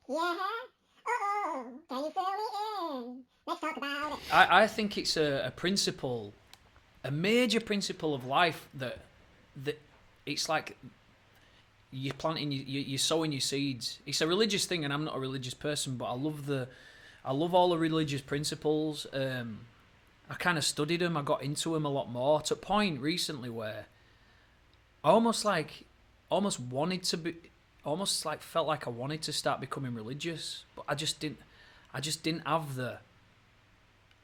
Yeah. Oh, can you fill me in? Let's talk about it. I think it's a principle, a major principle of life that it's like you're planting, you're sowing your seeds. It's a religious thing, and I'm not a religious person, but I love all the religious principles. I kind of studied them. I got into them a lot more to a point recently where I almost wanted to be, almost like felt like I wanted to start becoming religious, but I just didn't. I just didn't have the.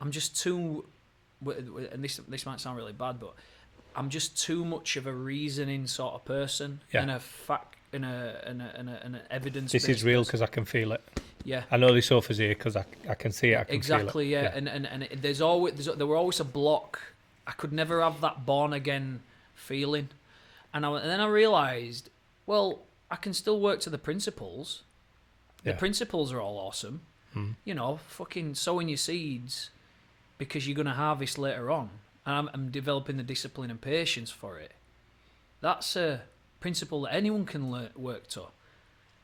I'm just too, and this might sound really bad, but I'm just too much of a reasoning sort of person Yeah. and a fact and an evidence. This is real because I can feel it. Yeah. I know the sofa's here because I can see it. I can Exactly, feel it. yeah. And there were always a block. I could never have that born again feeling, and then I realised, well, I can still work to the principles. The Yeah. principles are all awesome. You know, fucking sowing your seeds because you're gonna harvest later on, and I'm developing the discipline and patience for it. That's a principle that anyone can work to.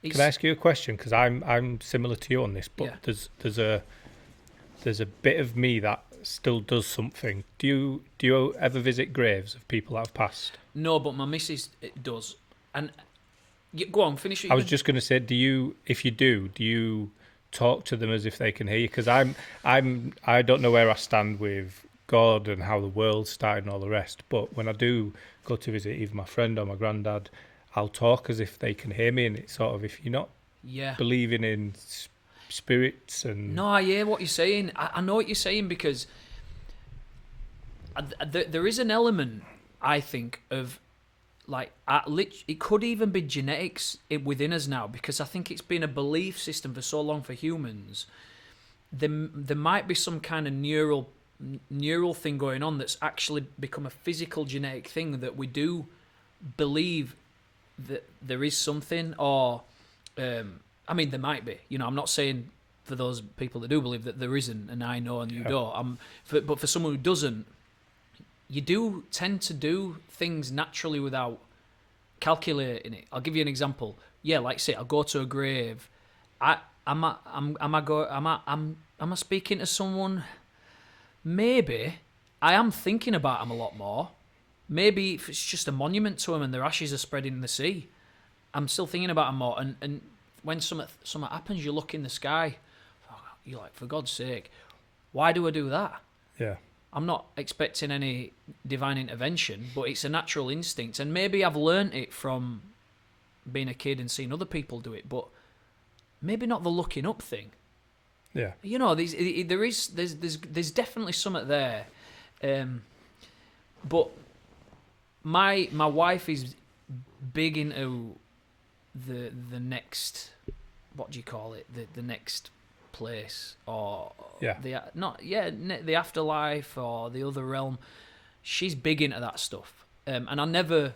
Can I ask you a question? Because I'm similar to you on this, but Yeah. there's a bit of me that still does something. Do you ever visit graves of people that have passed? No, but my missus it does, and go on, finish it. I was just going to say, if you do you talk to them as if they can hear you? Because I don't know where I stand with God and how the world started and all the rest. But when I do go to visit either my friend or my granddad, I'll talk as if they can hear me, and it's sort of, if you're not Yeah. believing in spirits and No, I hear what you're saying. I know what you're saying because there is an element, I think, of like it could even be genetics within us now, because I think it's been a belief system for so long for humans. There might be some kind of neural thing going on that's actually become a physical genetic thing, that we do believe that there is something, or I mean, there might be. You know, I'm not saying for those people that do believe that there isn't, and I know and you don't. But for someone who doesn't, you do tend to do things naturally without calculating it. I'll give you an example. Yeah, like say I'll go to a grave. Am I speaking to someone? Maybe I am thinking about them a lot more. Maybe if it's just a monument to them and their ashes are spreading in the sea, I'm still thinking about them more. And when something happens, you look in the sky, you're like, for God's sake, why do I do that? yeah. I'm not expecting any divine intervention, but it's a natural instinct. And maybe I've learnt it from being a kid and seeing other people do it, but maybe not the looking up thing. Yeah. You know, there's definitely something there. But my wife is big into the next, what do you call it? The next place, or Yeah. the afterlife or the other realm. She's big into that stuff, and I never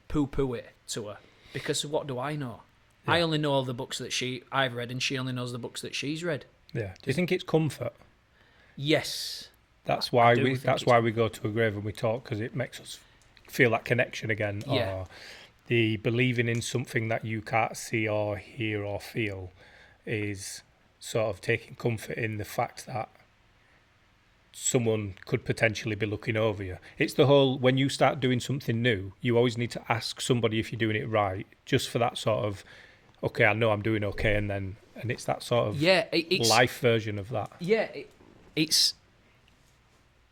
poo-poo it to her, because what do I know? I only know the books that I've read, and she only knows the books that she's read. Yeah. Do you think it's comfort? Yes, That's why do we think that's it's why we go to a grave and we talk, because it makes us feel that connection again. Yeah. Or the believing in something that you can't see or hear or feel is sort of taking comfort in the fact that someone could potentially be looking over you. It's the whole, when you start doing something new, you always need to ask somebody if you're doing it right, just for that sort of, okay, I know I'm doing okay, and it's that sort of it's life version of that. Yeah, it's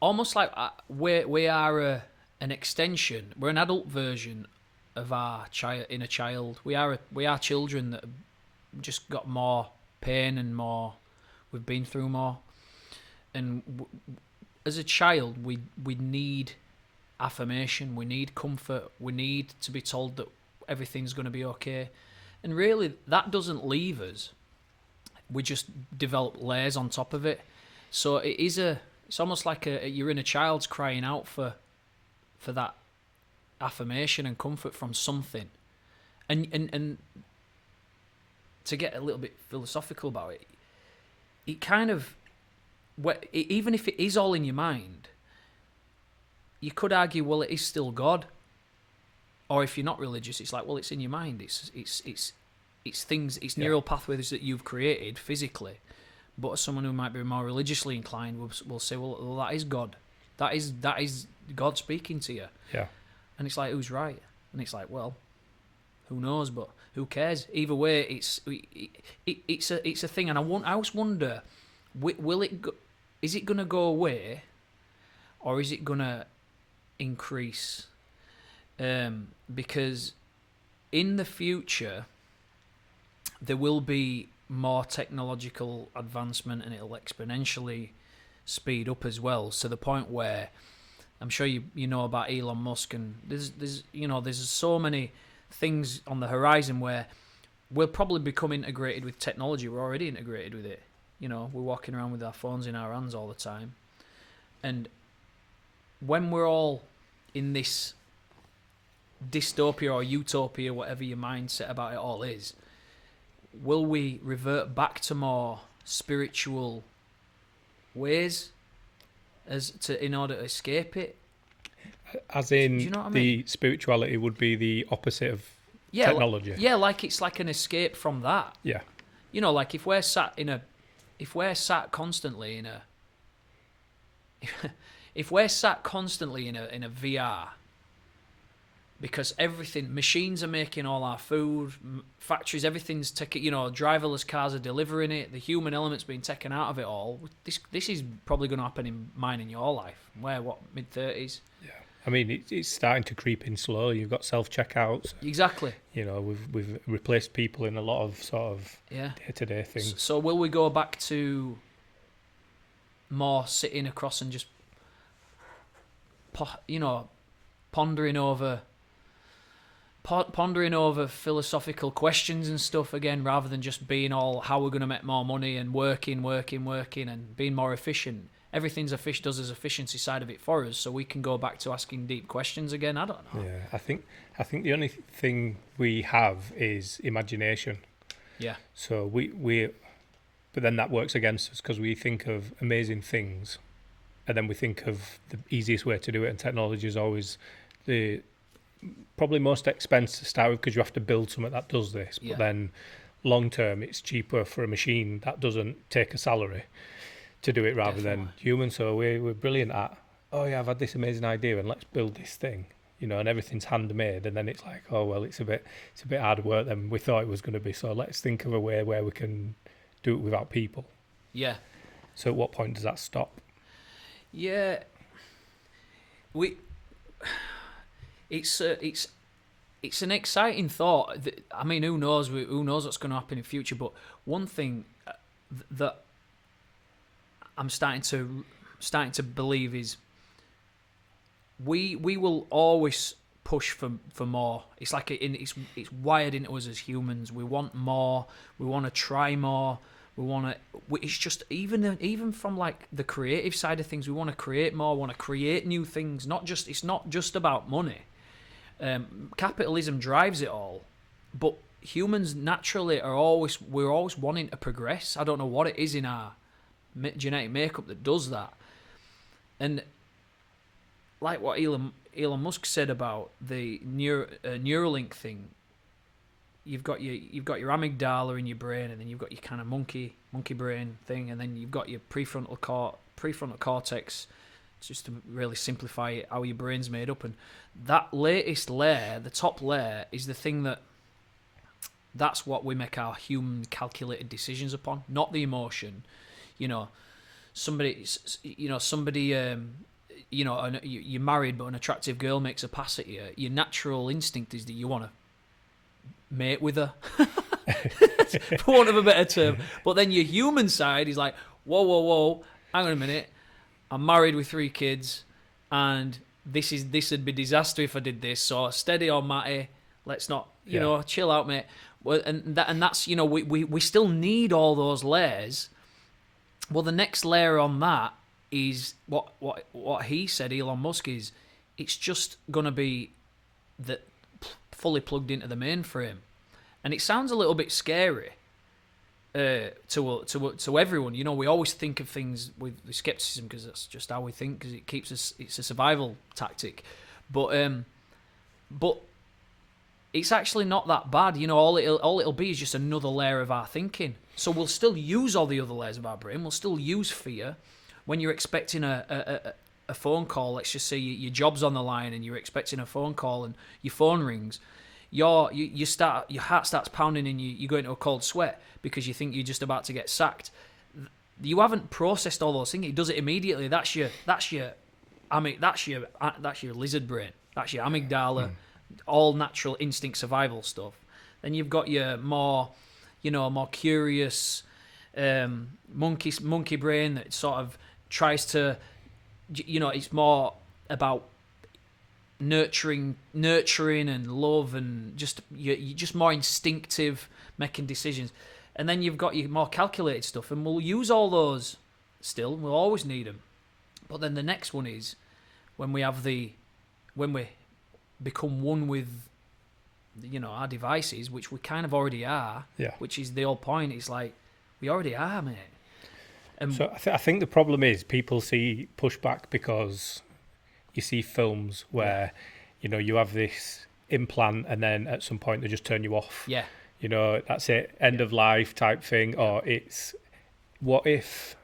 almost like we are an extension. We're an adult version of our inner child. We are children that have just got more pain and more. We've been through more, and as a child, we need affirmation. We need comfort. We need to be told that everything's going to be okay. And really, that doesn't leave us. We just develop layers on top of it. So it's almost like your inner child's crying out for that affirmation and comfort from something. And to get a little bit philosophical about it, it kind of, even if it is all in your mind, you could argue, well, it is still God. Or if you're not religious, it's like, well, it's in your mind. It's it's neural pathways that you've created physically. But someone who might be more religiously inclined will say, well, that is God. That is God speaking to you. Yeah. And it's like, who's right? And it's like, well, who knows? But who cares? Either way, it's a thing. And I always wonder, is it going to go away, or is it going to increase? Because in the future, there will be more technological advancement, and it'll exponentially speed up as well, to the point where I'm sure you know about Elon Musk, and there's so many things on the horizon where we'll probably become integrated with technology. We're already integrated with it. We're walking around with our phones in our hands all the time, and when we're all in this dystopia or utopia, whatever your mindset about it all is, will we revert back to more spiritual ways in order to escape it? As in, do you know what I the mean? spirituality would be the opposite of technology. Like it's like an escape from that. Yeah. Like if we're sat constantly in a if we're sat constantly in a VR, because machines are making all our food, factories, everything's taken, driverless cars are delivering it, the human element's being taken out of it all. This is probably going to happen in mine and your life. Mid-30s? Yeah. I mean, it's starting to creep in slowly. You've got self-checkouts. Exactly. We've replaced people in a lot of sort of day-to-day things. So will we go back to more sitting across and just, pondering over philosophical questions and stuff again, rather than just being all how we're going to make more money and working and being more efficient? Everything's does his efficiency side of it for us, so we can go back to asking deep questions again. I don't know. Yeah, I think the only thing we have is imagination. Yeah. So but then that works against us, because we think of amazing things, and then we think of the easiest way to do it, and technology is always the probably most expensive to start with, because you have to build something that does this. But then long term, it's cheaper for a machine that doesn't take a salary to do it rather than humans. So we're brilliant at, I've had this amazing idea and let's build this thing, and everything's handmade. And then it's like, it's a bit harder work than we thought it was going to be. So let's think of a way where we can do it without people. Yeah. So at what point does that stop? Yeah. It's an exciting thought. I mean, who knows what's going to happen in the future? But one thing that I'm starting to believe is we will always push for more. It's like it's wired into us as humans. We want more. We want to try more. It's just even from like the creative side of things. We want to create more. We want to create new things. It's not just about money. Capitalism drives it all, but humans naturally we're always wanting to progress. I don't know what it is in our genetic makeup that does that. And like what Elon Musk said about the Neuralink thing, you've got your amygdala in your brain, and then you've got your kind of monkey brain thing, and then you've got your prefrontal cortex. Just to really simplify it, how your brain's made up. And that latest layer, the top layer, is the thing that's what we make our human calculated decisions upon, not the emotion. Somebody, you're married, but an attractive girl makes a pass at you. Your natural instinct is that you want to mate with her, for want of a better term. But then your human side is like, whoa, hang on a minute. I'm married with 3 kids, and this would be disaster if I did this. So steady on, Matty. Let's not, chill out, mate. Well, and that's we still need all those layers. Well, the next layer on that is what he said, Elon Musk, is it's just gonna be that fully plugged into the mainframe, and it sounds a little bit scary. To everyone, we always think of things with skepticism, because that's just how we think, because it keeps us. It's a survival tactic, but it's actually not that bad. You know, all it'll be is just another layer of our thinking. So we'll still use all the other layers of our brain. We'll still use fear when you're expecting a phone call. Let's just say your job's on the line and you're expecting a phone call and your phone rings. Your heart starts pounding and you go into a cold sweat because you think you're just about to get sacked. You haven't processed all those things. It does it immediately. That's your lizard brain. That's your amygdala, all natural instinct survival stuff. Then you've got your more curious monkey brain that sort of tries to, it's more about nurturing and love and you're just more instinctive, making decisions. And then you've got your more calculated stuff, and we'll use all those still. We'll always need them. But then the next one is when we become one with, our devices, which we kind of already are. Yeah. Which is the whole point. It's like we already are, mate. So I think the problem is people see pushback because you see films where, you have this implant and then at some point they just turn you off. Yeah. That's it, end of life type thing. Or it's, what if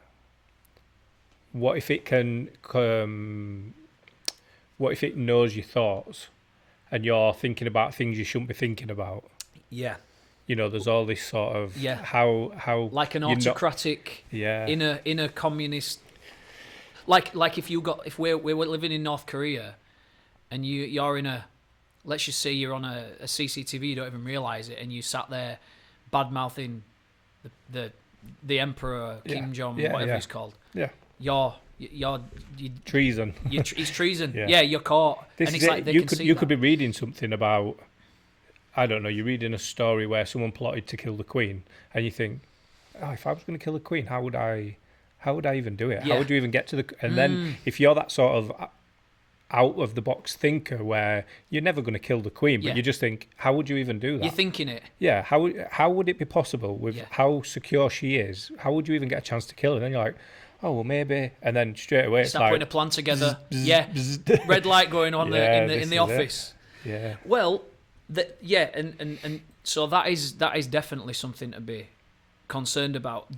it can, what if it knows your thoughts and you're thinking about things you shouldn't be thinking about? Yeah. There's all this sort of how like an autocratic in a communist, like if we're living in North Korea and you're in a, let's just say you're on a CCTV, you don't even realise it, and you sat there bad-mouthing the Emperor Kim Jong, whatever he's called. Yeah. You're treason. It's treason. Yeah. Yeah, you're caught. This and is it's like you could be reading something about, I don't know, you're reading a story where someone plotted to kill the Queen, and you think, if I was going to kill the Queen, how would I even do it? Yeah. How would you even get to the? And then if you're that sort of out of the box thinker where you're never going to kill the Queen, but you just think, how would you even do that? You're thinking it. Yeah. How would it be possible with how secure she is? How would you even get a chance to kill her? And then you're like, oh well, maybe. And then straight away it's start putting a plan together. Red light going on in the office. Yeah. Well, and so that is definitely something to be concerned about.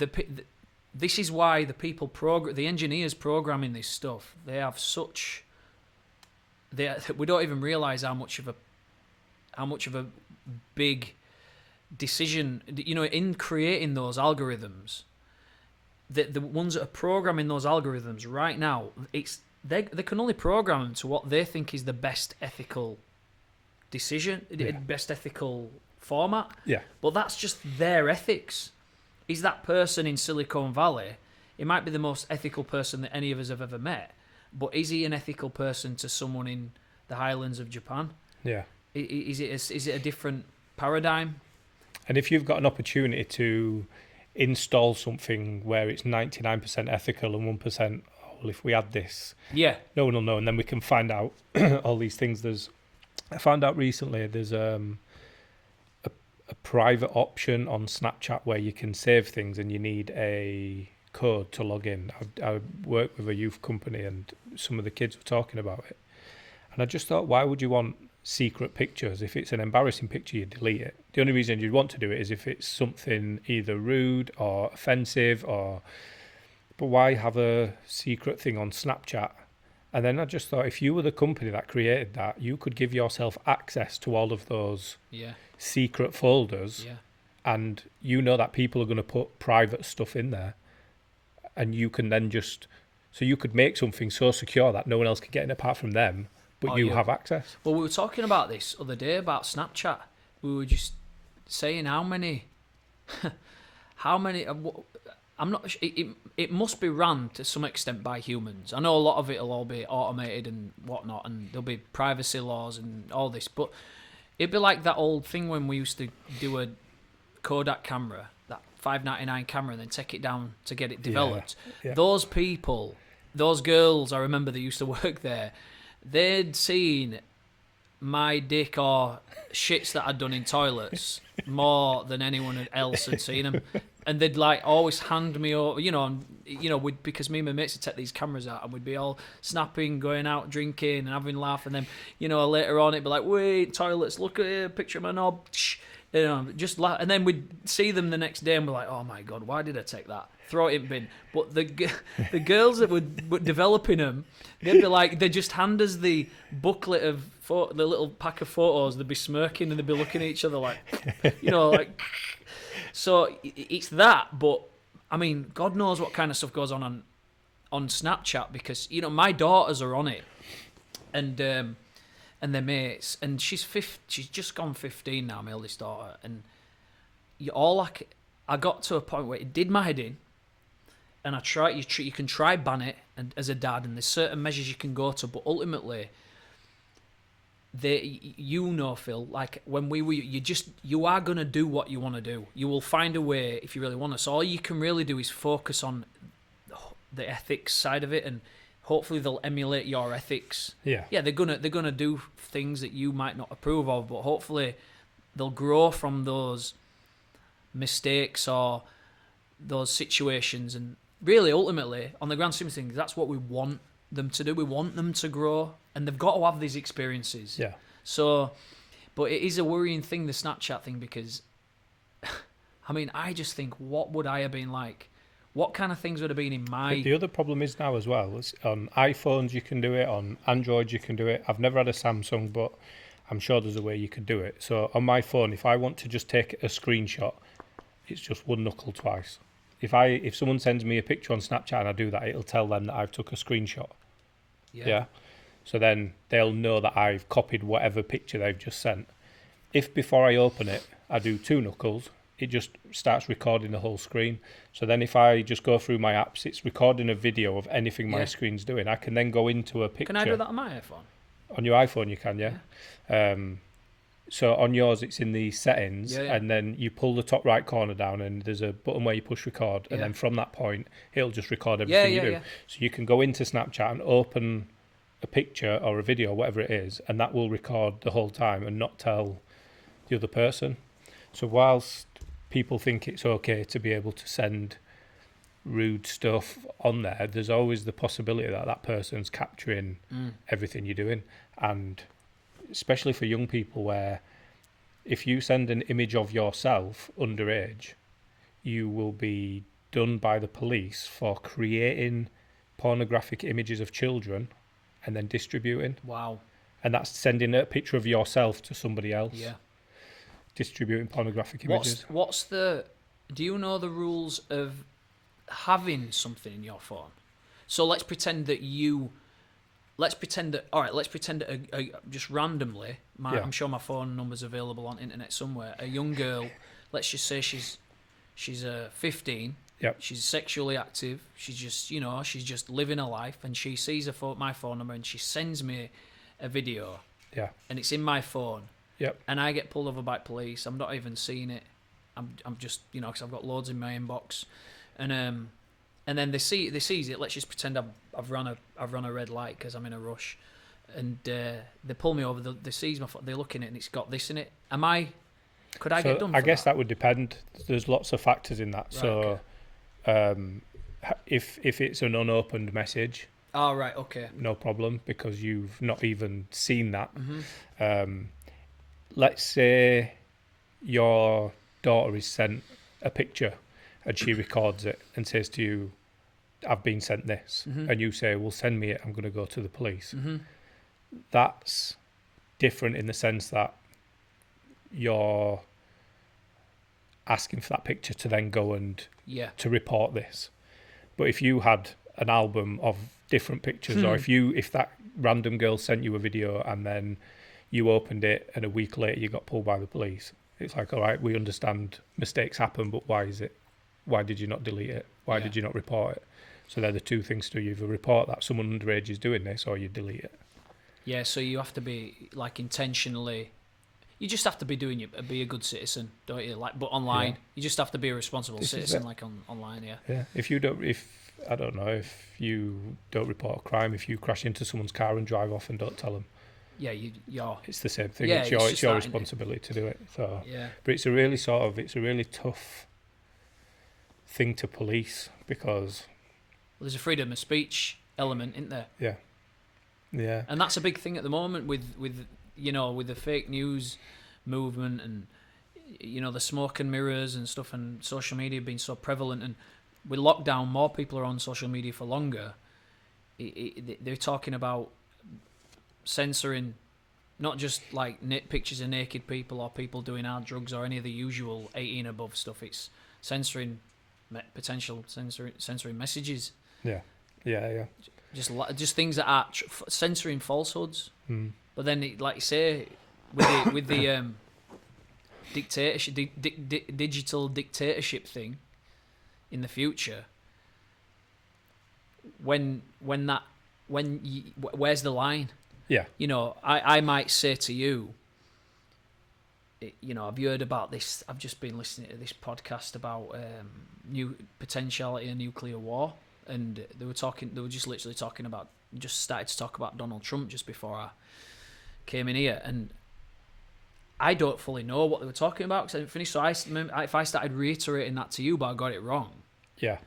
This is why the engineers programming this stuff, they have such. We don't even realise how much of a big decision, in creating those algorithms. The ones that are programming those algorithms right now, they can only program them to what they think is the best ethical decision, best ethical format. Yeah. But that's just their ethics. Is that person in Silicon Valley? It might be the most ethical person that any of us have ever met. But is he an ethical person to someone in the Highlands of Japan? Yeah. Is it a different paradigm? And if you've got an opportunity to install something where it's 99% ethical and 1%, well, if we add this, no one will know, and then we can find out all these things. I found out recently there's a private option on Snapchat where you can save things and you need a code to log in. I work with a youth company and some of the kids were talking about it, and I just thought, why would you want secret pictures? If it's an embarrassing picture, you delete it. The only reason you'd want to do it is if it's something either rude or offensive, but why have a secret thing on Snapchat? And then I just thought, if you were the company that created that, you could give yourself access to all of those secret folders, and that people are going to put private stuff in there. And you can then so you could make something so secure that no one else can get in apart from them, but you have access. Well, we were talking about this other day about Snapchat. We were just saying how many, I'm not. It must be run to some extent by humans. I know a lot of it will all be automated and whatnot, and there'll be privacy laws and all this. But it'd be like that old thing when we used to do a Kodak camera, that $5.99 camera, and then take it down to get it developed. Yeah. Those people, those girls, I remember they used to work there. They'd seen my dick or shits that I'd done in toilets more than anyone else had seen them. and they'd like always hand me over, because me and my mates would take these cameras out, and we'd be all snapping, going out drinking and having a laugh, and then later on it'd be like, wait, toilets, look at here, picture of my knob, just laugh, and then we'd see them the next day and we're like, oh my god, why did I take that? Throw it in bin. But the girls that were developing them, they'd be like, they'd just hand us the booklet of the little pack of photos. They'd be smirking and they'd be looking at each other like, like. So it's that, but I mean, God knows what kind of stuff goes on Snapchat, because my daughters are on it, and their mates, and she's just gone 15 now, my eldest daughter, and I got to a point where it did my head in, and I try. You can try ban it, and as a dad, and there's certain measures you can go to, but ultimately, Phil, like when you are gonna do what you want to do. You will find a way if you really want to. So all you can really do is focus on the ethics side of it, and hopefully they'll emulate your ethics. Yeah, they're gonna do things that you might not approve of, but hopefully they'll grow from those mistakes or those situations. And really, ultimately, on the grand scheme of things, that's what we want them to do. We want them to grow, and they've got to have these experiences. Yeah. So, but it is a worrying thing, the Snapchat thing, because I mean, I just think, what would I have been like? What kind of things would have been in my... But the other problem is now as well, is on iPhones you can do it, on Android you can do it. I've never had a Samsung, but I'm sure there's a way you could do it. So on my phone, if I want to just take a screenshot, it's just one knuckle twice. If someone sends me a picture on Snapchat and I do that, it'll tell them that I've took a screenshot. Yeah. So then they'll know that I've copied whatever picture they've just sent. If before I open it, I do two knuckles, it just starts recording the whole screen. So then if I just go through my apps, it's recording a video of anything my screen's doing. I can then go into a picture. Can I do that on my iPhone? On your iPhone you can, yeah. So on yours it's in the settings, and then you pull the top right corner down and there's a button where you push record, and then from that point it'll just record everything you do. So you can go into Snapchat and open a picture or a video, whatever it is, and that will record the whole time and not tell the other person. So whilst people think it's okay to be able to send rude stuff on there, there's always the possibility that that person's capturing everything you're doing. And especially for young people, where if you send an image of yourself underage, you will be done by the police for creating pornographic images of children and then distributing. Wow. And that's sending a picture of yourself to somebody else. Yeah. Distributing pornographic images. Do you know the rules of having something in your phone? So let's pretend that just randomly, I'm sure my phone number's available on internet somewhere. A young girl, let's just say she's 15. Yep. She's sexually active. She's just living her life, and she sees my phone number and she sends me a video. Yeah. And it's in my phone. Yep. And I get pulled over by police. I'm not even seeing it. I'm just, because I've got loads in my inbox, and then they sees it. Let's just pretend I've run a red light because I'm in a rush, and they pull me over. They sees my phone. They look in it and it's got this in it. Could I get done? I guess that would depend. There's lots of factors in that. Right, so, if it's an unopened message. Oh, right. Okay. No problem, because you've not even seen that. Mm-hmm. Let's say your daughter is sent a picture and she records it and says to you, I've been sent this. Mm-hmm. And you say, well, send me it, I'm going to go to the police. Mm-hmm. That's different in the sense that you're asking for that picture to then go and to report this. But if you had an album of different pictures, or if that random girl sent you a video and then you opened it and a week later you got pulled by the police, it's like, all right, we understand mistakes happen, but why did you not delete it? Why did you not report it? So they're the two things to do. You either report that someone underage is doing this, or you delete it. Yeah, so you have to be intentionally. You just have to be be a good citizen, don't you? But online, you just have to be a responsible citizen, online. Yeah. Yeah. If you don't report a crime, if you crash into someone's car and drive off and don't tell them. Yeah, it's the same thing. Yeah, it's your responsibility to do it. So, but it's a really tough thing to police because There's a freedom of speech element, isn't there? yeah, And that's a big thing at the moment with the fake news movement and the smoke and mirrors and stuff, and social media being so prevalent, and with lockdown more people are on social media for longer. They're talking about censoring not just like pictures of naked people or people doing hard drugs or any of the usual 18 above stuff. It's censoring censoring messages. yeah. Just things that are censoring falsehoods. But then, like you say, with the dictatorship, digital dictatorship thing in the future, where's the line? Yeah. I might say to you, have you heard about this? I've just been listening to this podcast about new potentiality of nuclear war, and they were just literally talking about, just started to talk about Donald Trump just before I came in here, and I don't fully know what they were talking about because I didn't finish. So if I started reiterating that to you, but I got it wrong. Yeah.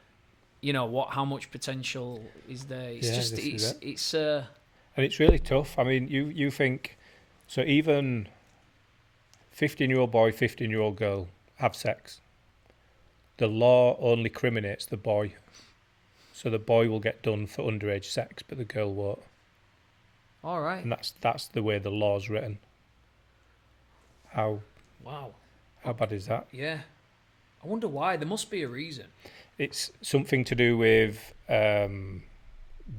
How much potential is there? It's and it's really tough. I mean, you think, so even 15-year-old boy, 15-year-old girl have sex. The law only criminates the boy. So the boy will get done for underage sex, but the girl won't. All right. And that's the way the law's written. How bad is that? Yeah. I wonder why. There must be a reason. It's something to do with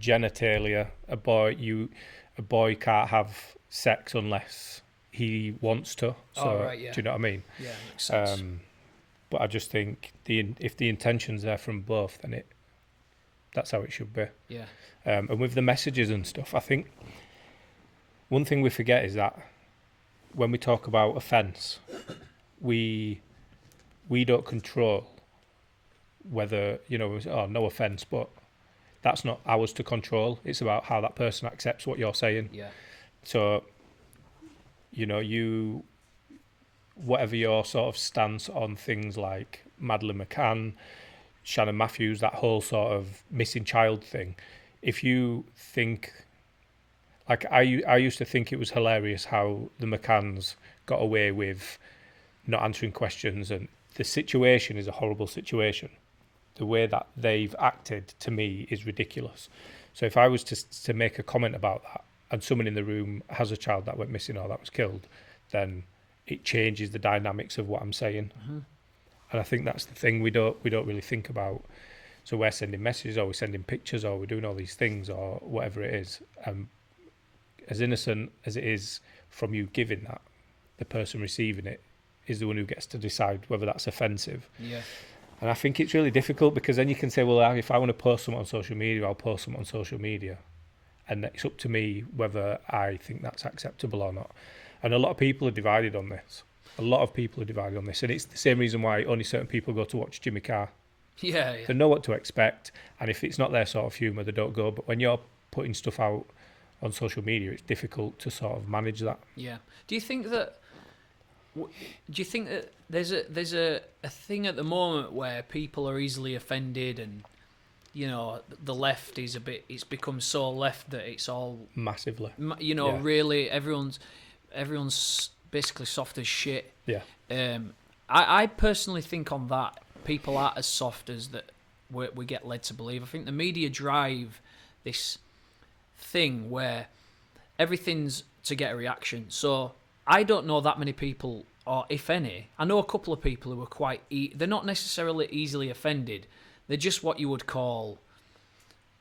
genitalia. A boy can't have sex unless he wants to. So, right, yeah. do you know what I mean? Yeah, makes sense. But I just think if the intention's there from both, then that's how it should be. Yeah. And with the messages and stuff, I think one thing we forget is that when we talk about offence, we don't control whether, no offence, but that's not ours to control. It's about how that person accepts what you're saying. Yeah. So, whatever your sort of stance on things like Madeleine McCann, Shannon Matthews, that whole sort of missing child thing, if you think, like I used to think it was hilarious how the McCanns got away with not answering questions, and the situation is a horrible situation. The way that they've acted, to me, is ridiculous. So if I was to make a comment about that, and someone in the room has a child that went missing or that was killed, then it changes the dynamics of what I'm saying. Mm-hmm. And I think that's the thing we don't really think about. So we're sending messages, or we're sending pictures, or we're doing all these things, or whatever it is. As innocent as it is from you giving that, the person receiving it is the one who gets to decide whether that's offensive. Yeah. And I think it's really difficult, because then you can say, well, if I want to post something on social media, I'll post something on social media. And it's up to me whether I think that's acceptable or not. And a lot of people are divided on this. And it's the same reason why only certain people go to watch Jimmy Carr. Yeah. They know what to expect. And if it's not their sort of humour, they don't go. But when you're putting stuff out on social media, it's difficult to sort of manage that. Yeah. Do you think that there's a thing at the moment where people are easily offended, and the left is it's become so left that it's all Massively. Really everyone's basically soft as shit. Yeah. I personally think on that people aren't as soft as that we get led to believe. I think the media drive this thing where everything's to get a reaction. So I don't know that many people, or if any. I know a couple of people who are quite they're not necessarily easily offended. They're just what I would call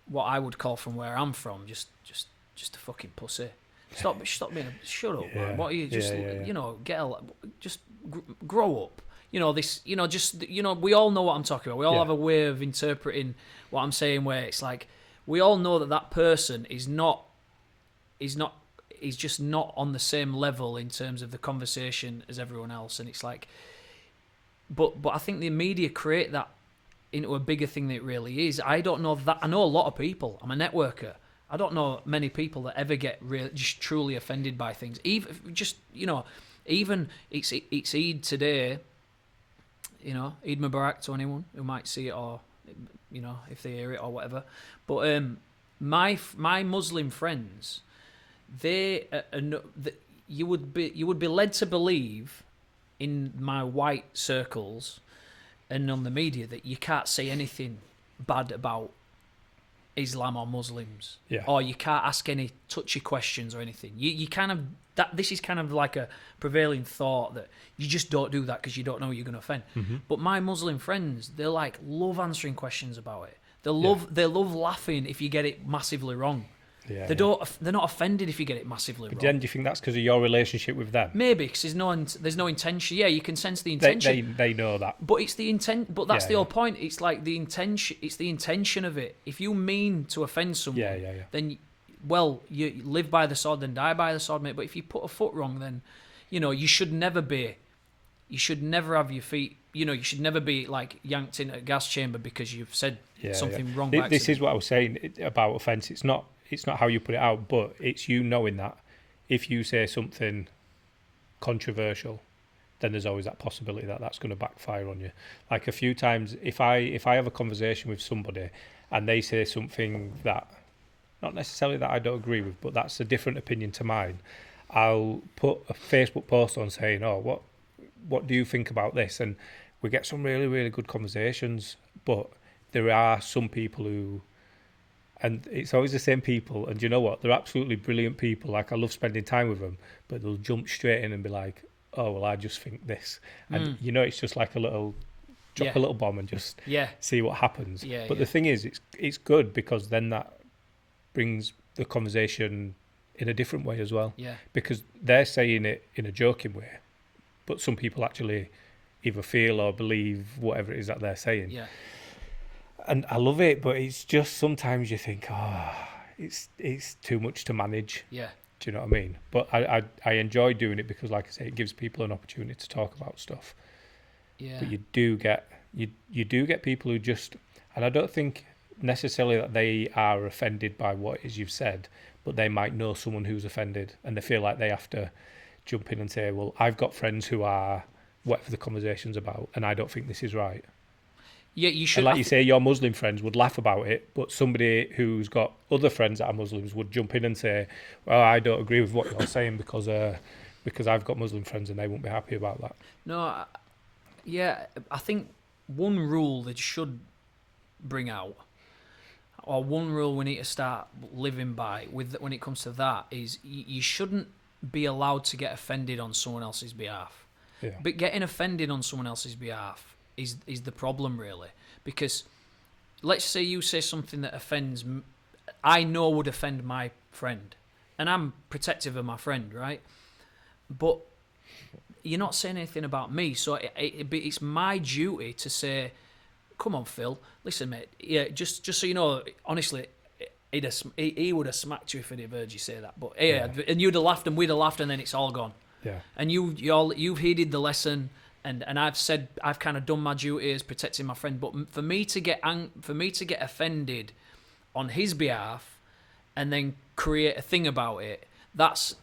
from where I'm from, just a fucking pussy. Stop being shut up, man. What are you just grow up. We all know what I'm talking about. We all have a way of interpreting what I'm saying, where it's like we all know that person is just not on the same level in terms of the conversation as everyone else, and it's like, but I think the media create that into a bigger thing than it really is. I don't know that. I know a lot of people. I'm a networker. I don't know many people that ever get just truly offended by things. Even it's Eid today. Eid Mubarak to anyone who might see it, or if they hear it or whatever. But my Muslim friends, you would be led to believe in my white circles and on the media that you can't say anything bad about Islam or Muslims, or you can't ask any touchy questions or anything. You kind of this is kind of like a prevailing thought that you just don't do that because you don't know who you're going to offend. Mm-hmm. But my Muslim friends, they love answering questions about it. They love laughing if you get it massively wrong. Yeah, They're not offended if you get it massively wrong. Then do you think that's because of your relationship with them? Maybe because there's no intention. Yeah, you can sense the intention. They know that. But it's the intent. But that's the whole point. It's like the intention. It's the intention of it. If you mean to offend someone, then you live by the sword and die by the sword, mate. But if you put a foot wrong, then you should never be. You should never have your feet. You should never be like yanked in a gas chamber because you've said something wrong. This is what I was saying about offence. It's not how you put it out, but it's you knowing that if you say something controversial, then there's always that possibility that that's going to backfire on you. Like a few times, if I have a conversation with somebody and they say something that, not necessarily that I don't agree with, but that's a different opinion to mine, I'll put a Facebook post on saying, oh, what do you think about this? And we get some really, really good conversations, but there are some people who, and it's always the same people, and you know what? They're absolutely brilliant people. Like, I love spending time with them, but they'll jump straight in and be like, oh, well, I just think this. And, it's just like a little bomb and just see what happens. But the thing is, it's good because then that brings the conversation in a different way as well. Yeah. Because they're saying it in a joking way, but some people actually either feel or believe whatever it is that they're saying. Yeah. And I love it, but it's just sometimes you think, it's too much to manage. Yeah. Do you know what I mean? But I enjoy doing it because, like I say, it gives people an opportunity to talk about stuff. Yeah. But you do get people who just, and I don't think necessarily that they are offended by what it is you've said, but they might know someone who's offended and they feel like they have to jump in and say, well, I've got friends who are whatever the conversation's about, and I don't think this is right. Yeah, you should. And like you say, your Muslim friends would laugh about it, but somebody who's got other friends that are Muslims would jump in and say, well, I don't agree with what you're saying because I've got Muslim friends and they won't be happy about that. No, I think one rule that should bring out, or one rule we need to start living by when it comes to that, is you shouldn't be allowed to get offended on someone else's behalf. Yeah. But getting offended on someone else's behalf is the problem, really, because let's say you say something that offends I know would offend my friend, and I'm protective of my friend, right? But you're not saying anything about me, so it's my duty to say, come on, Phil, listen, mate, just so you know, honestly, he would have smacked you if he'd have heard you say that, but and you'd have laughed and we'd have laughed and then it's all gone. Yeah. And you've heeded the lesson. And I've said I've kind of done my duty as protecting my friend, but for me to get offended on his behalf and then create a thing about it, that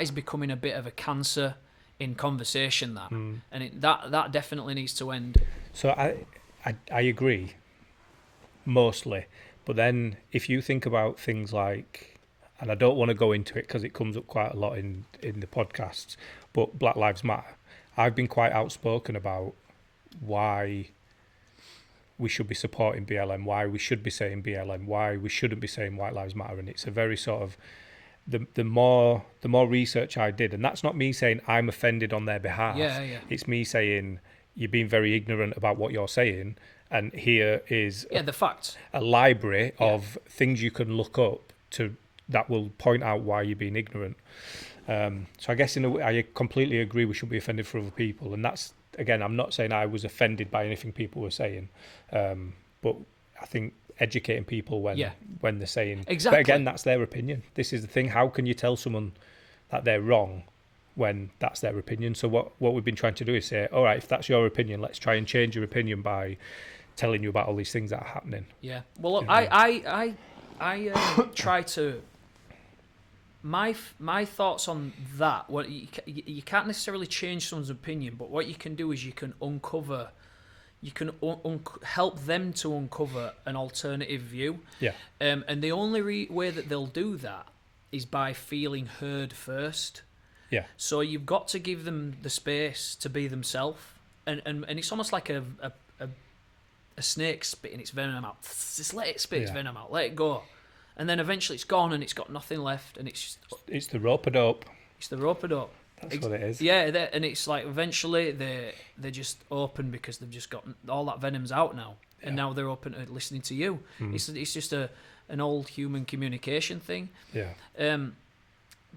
is becoming a bit of a cancer in conversation. That definitely needs to end. So I agree mostly, but then if you think about things like, and I don't want to go into it because it comes up quite a lot in the podcasts, but Black Lives Matter. I've been quite outspoken about why we should be supporting BLM, why we should be saying BLM, why we shouldn't be saying White Lives Matter, and it's a very sort of the more research I did, and that's not me saying I'm offended on their behalf. Yeah. It's me saying you're being very ignorant about what you're saying, and here is the facts, a library of things you can look up that will point out why you're being ignorant. So I guess in a way, I completely agree we should be offended for other people. And that's, again, I'm not saying I was offended by anything people were saying, but I think educating people when they're saying... Exactly. But again, that's their opinion. This is the thing. How can you tell someone that they're wrong when that's their opinion? So what we've been trying to do is say, all right, if that's your opinion, let's try and change your opinion by telling you about all these things that are happening. Yeah. Well, look, I try to my thoughts on that. What you can't necessarily change someone's opinion, but what you can do is you can uncover. You can help them to uncover an alternative view. Yeah. And the only way that they'll do that is by feeling heard first. Yeah. So you've got to give them the space to be themselves. And it's almost like a snake spitting its venom out. Just let it spit its venom out. Let it go. And then eventually it's gone and it's got nothing left. And it's the rope-a-dope. It's the rope-a-dope. That's what it is. Yeah, and it's like eventually they're just open because they've just got all that venom's out now. And now they're open to listening to you. It's just an old human communication thing. Yeah.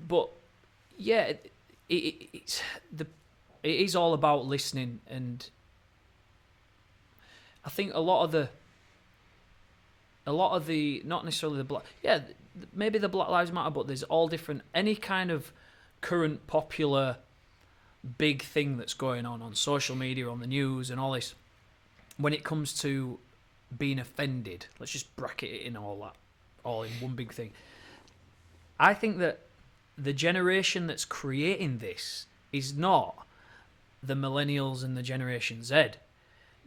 But yeah, it is all about listening, and I think a lot of the not necessarily the black, maybe the Black Lives Matter, but there's all different, any kind of current popular big thing that's going on social media, on the news and all this, when it comes to being offended, let's just bracket it in all in one big thing. I think that the generation that's creating this is not the millennials and the Generation Z.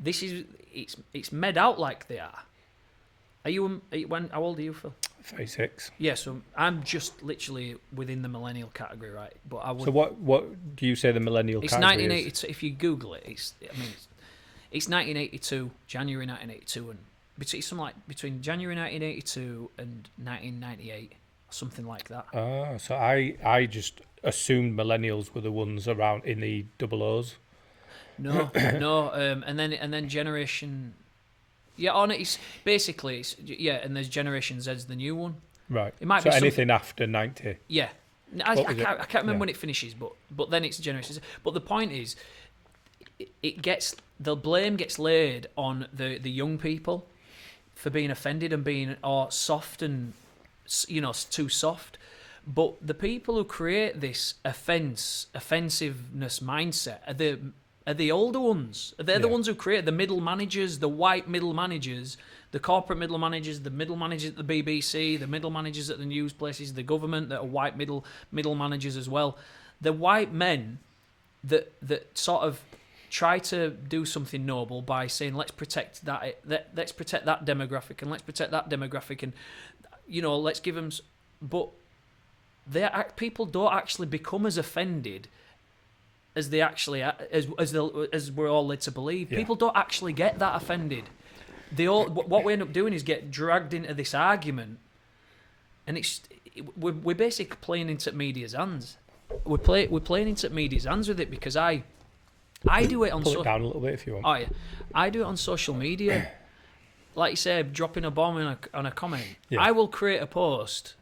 It's made out like they are. How old are you, Phil? 36. Yeah, so I'm just literally within the millennial category, right? But I would. So what do you say the millennial It's category 1982. If you Google it, it's 1982, January 1982, and between January 1982 and 1998, something like that. So I just assumed millennials were the ones around in the double O's. No, and then Generation. Yeah, it's basically and there's Generation Z's the new one. Right. It might so be anything after 90. Yeah, I can't remember when it finishes, but then it's Generation Z. But the point is, the blame gets laid on the young people for being offended and being soft and too soft. But the people who create this offensiveness mindset are the older ones. They're the ones who create the middle managers, the white middle managers, the corporate middle managers, the middle managers at the BBC, the middle managers at the news places, the government that are white middle managers as well. The white men that sort of try to do something noble by saying let's protect that demographic and let's protect that demographic and let's give them. But people don't actually become as offended as they actually as we're all led to believe. Yeah. People don't actually get that offended. What we end up doing is get dragged into this argument, and we're basically playing into media's hands. We're playing into media's hands with it because I do it on. Pull it down a little bit if you want. Oh yeah, I do it on social media. Like you say, dropping a bomb on a comment. Yeah. I will create a post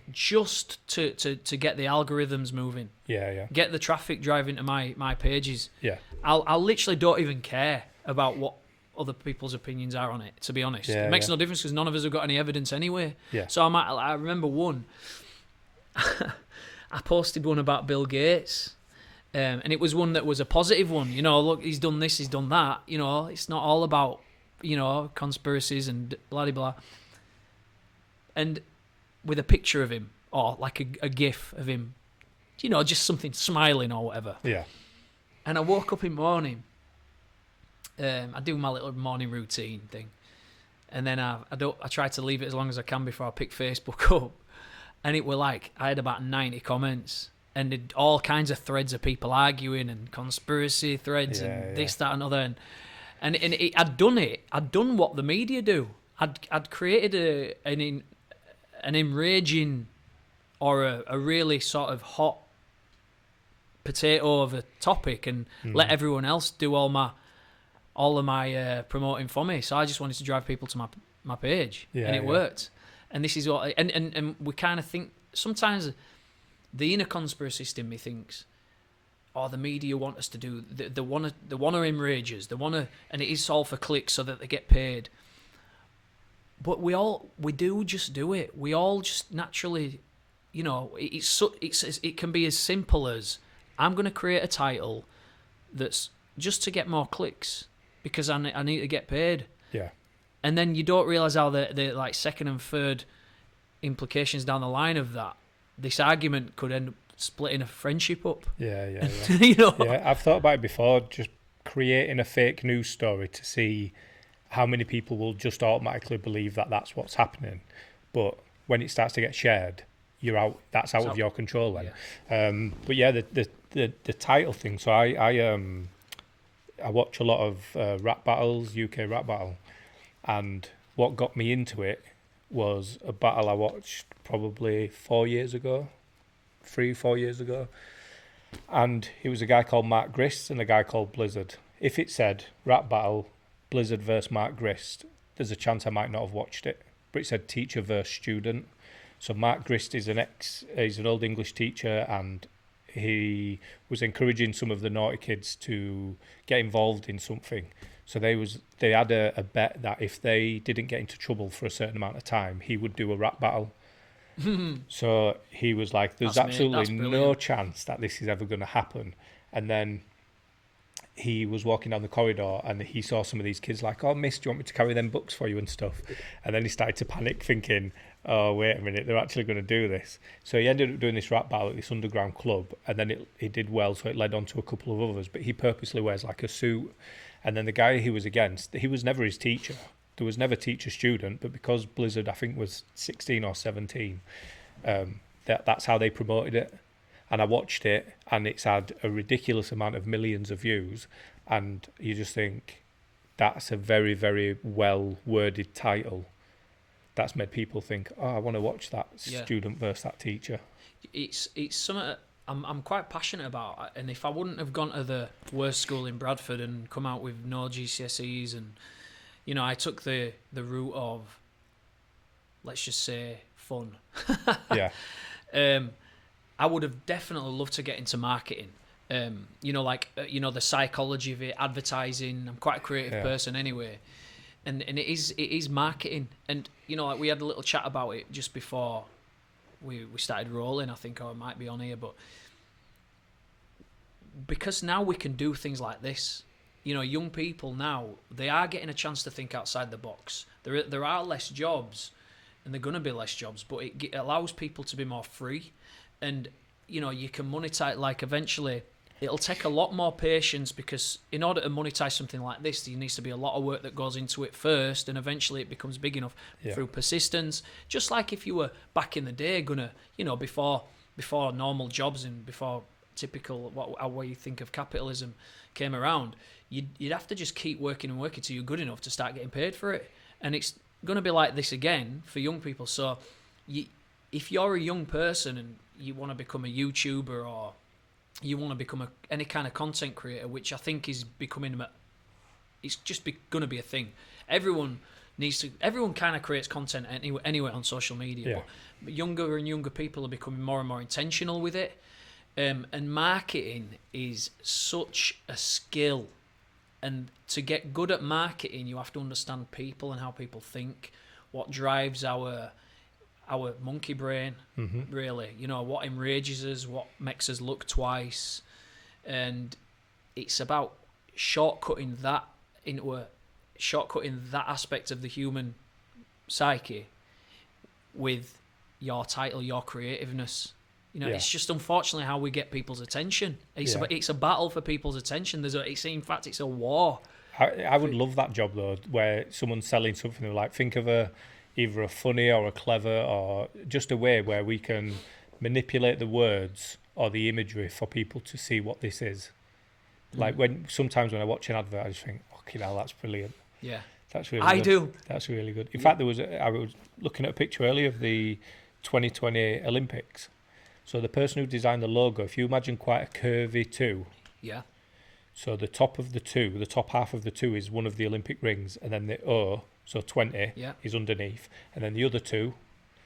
just to get the algorithms moving. Yeah. Get the traffic driving to my pages. Yeah. I'll literally don't even care about what other people's opinions are on it, to be honest. Yeah, it makes no difference because none of us have got any evidence anyway. Yeah. So I remember one. I posted one about Bill Gates. And it was one that was a positive one. Look, he's done this, he's done that. It's not all about, conspiracies and blah, blah. And with a picture of him, or like a gif of him, just something smiling or whatever. Yeah. And I woke up in the morning. I do my little morning routine thing. And then I try to leave it as long as I can before I pick Facebook up. And it were like, I had about 90 comments. And all kinds of threads of people arguing and conspiracy threads and this, that, and other. And I'd done what the media do. I'd created an enraging or a really sort of hot potato of a topic and let everyone else do all of my promoting for me. So I just wanted to drive people to my page, and it worked. And this is what and we kind of think sometimes. The inner conspiracist in me thinks, the media want us to do. They want to enrage us. They want to, and it is all for clicks so that they get paid. But we do just do it. We all just naturally, it can be as simple as I'm going to create a title that's just to get more clicks because I need to get paid. Yeah. And then you don't realise how the like second and third implications down the line of that this argument could end up splitting a friendship up. Yeah. You know? Yeah, I've thought about it before, just creating a fake news story to see how many people will just automatically believe that that's what's happening. But when it starts to get shared, you're out. That's out of your control then. Yeah. But yeah, the title thing. So I watch a lot of rap battles, UK rap battle, and what got me into it was a battle I watched probably 4 years ago, 3-4 years ago, and it was a guy called Mark Grist and a guy called Blizzard. If it said rap battle, Blizzard versus Mark Grist, there's a chance I might not have watched it. But it said teacher versus student. So Mark Grist is he's an old English teacher, and he was encouraging some of the naughty kids to get involved in something. So they had a bet that if they didn't get into trouble for a certain amount of time, he would do a rap battle. So he was like, there's absolutely no chance that this is ever going to happen. And then he was walking down the corridor and he saw some of these kids like, oh, miss, do you want me to carry them books for you and stuff? And then he started to panic thinking, oh, wait a minute, they're actually going to do this. So he ended up doing this rap battle at this underground club, and then it did well, so it led on to a couple of others. But he purposely wears like a suit. And then the guy he was against, he was never his teacher. There was never teacher-student, but because Blizzard, I think, was 16 or 17, that's how they promoted it. And I watched it, and it's had a ridiculous amount of millions of views. And you just think, that's a very, very well-worded title. That's made people think, oh, I want to watch that student versus that teacher. It's something I'm quite passionate about. And if I wouldn't have gone to the worst school in Bradford and come out with no GCSEs, and, you know, I took the route of, let's just say, fun. Yeah. I would have definitely loved to get into marketing. You know, like, the psychology of it, advertising. I'm quite a creative person anyway. And it is marketing. And, you know, like we had a little chat about it just before we started rolling, I think, or it might be on here. But because now we can do things like this, you know, young people now, they are getting a chance to think outside the box. There are less jobs, and there are going to be less jobs, but it allows people to be more free. And, you know, you can monetize, like, eventually it'll take a lot more patience, because in order to monetize something like this, there needs to be a lot of work that goes into it first, and eventually it becomes big enough through persistence. Just like if you were back in the day gonna, you know, before normal jobs and before typical what you think of capitalism came around, you'd have to just keep working and working till you're good enough to start getting paid for it. And it's gonna be like this again for young people. So if you're a young person and you want to become a YouTuber, or you want to become any kind of content creator, which I think is becoming, it's just going to be a thing. Everyone kind of creates content anyway on social media. But younger and younger people are becoming more and more intentional with it. And marketing is such a skill. And to get good at marketing, you have to understand people and how people think, what drives our monkey brain, really. You know, what enrages us, what makes us look twice. And it's about shortcutting that aspect of the human psyche with your title, your creativeness. You know, it's just unfortunately how we get people's attention. It's a battle for people's attention. In fact, it's a war. I would love that job, though, where someone's selling something like, think of either a funny or a clever, or just a way where we can manipulate the words or the imagery for people to see what this is. Like sometimes when I watch an advert, I just think, okay, now that's brilliant. Yeah, that's really. I good. do. That's really good. In fact, I was looking at a picture earlier of the 2020 Olympics. So the person who designed the logo, if you imagine quite a curvy 2. Yeah. So the top half of the 2 is one of the Olympic rings, and then the O. So 20 is underneath, and then the other 2.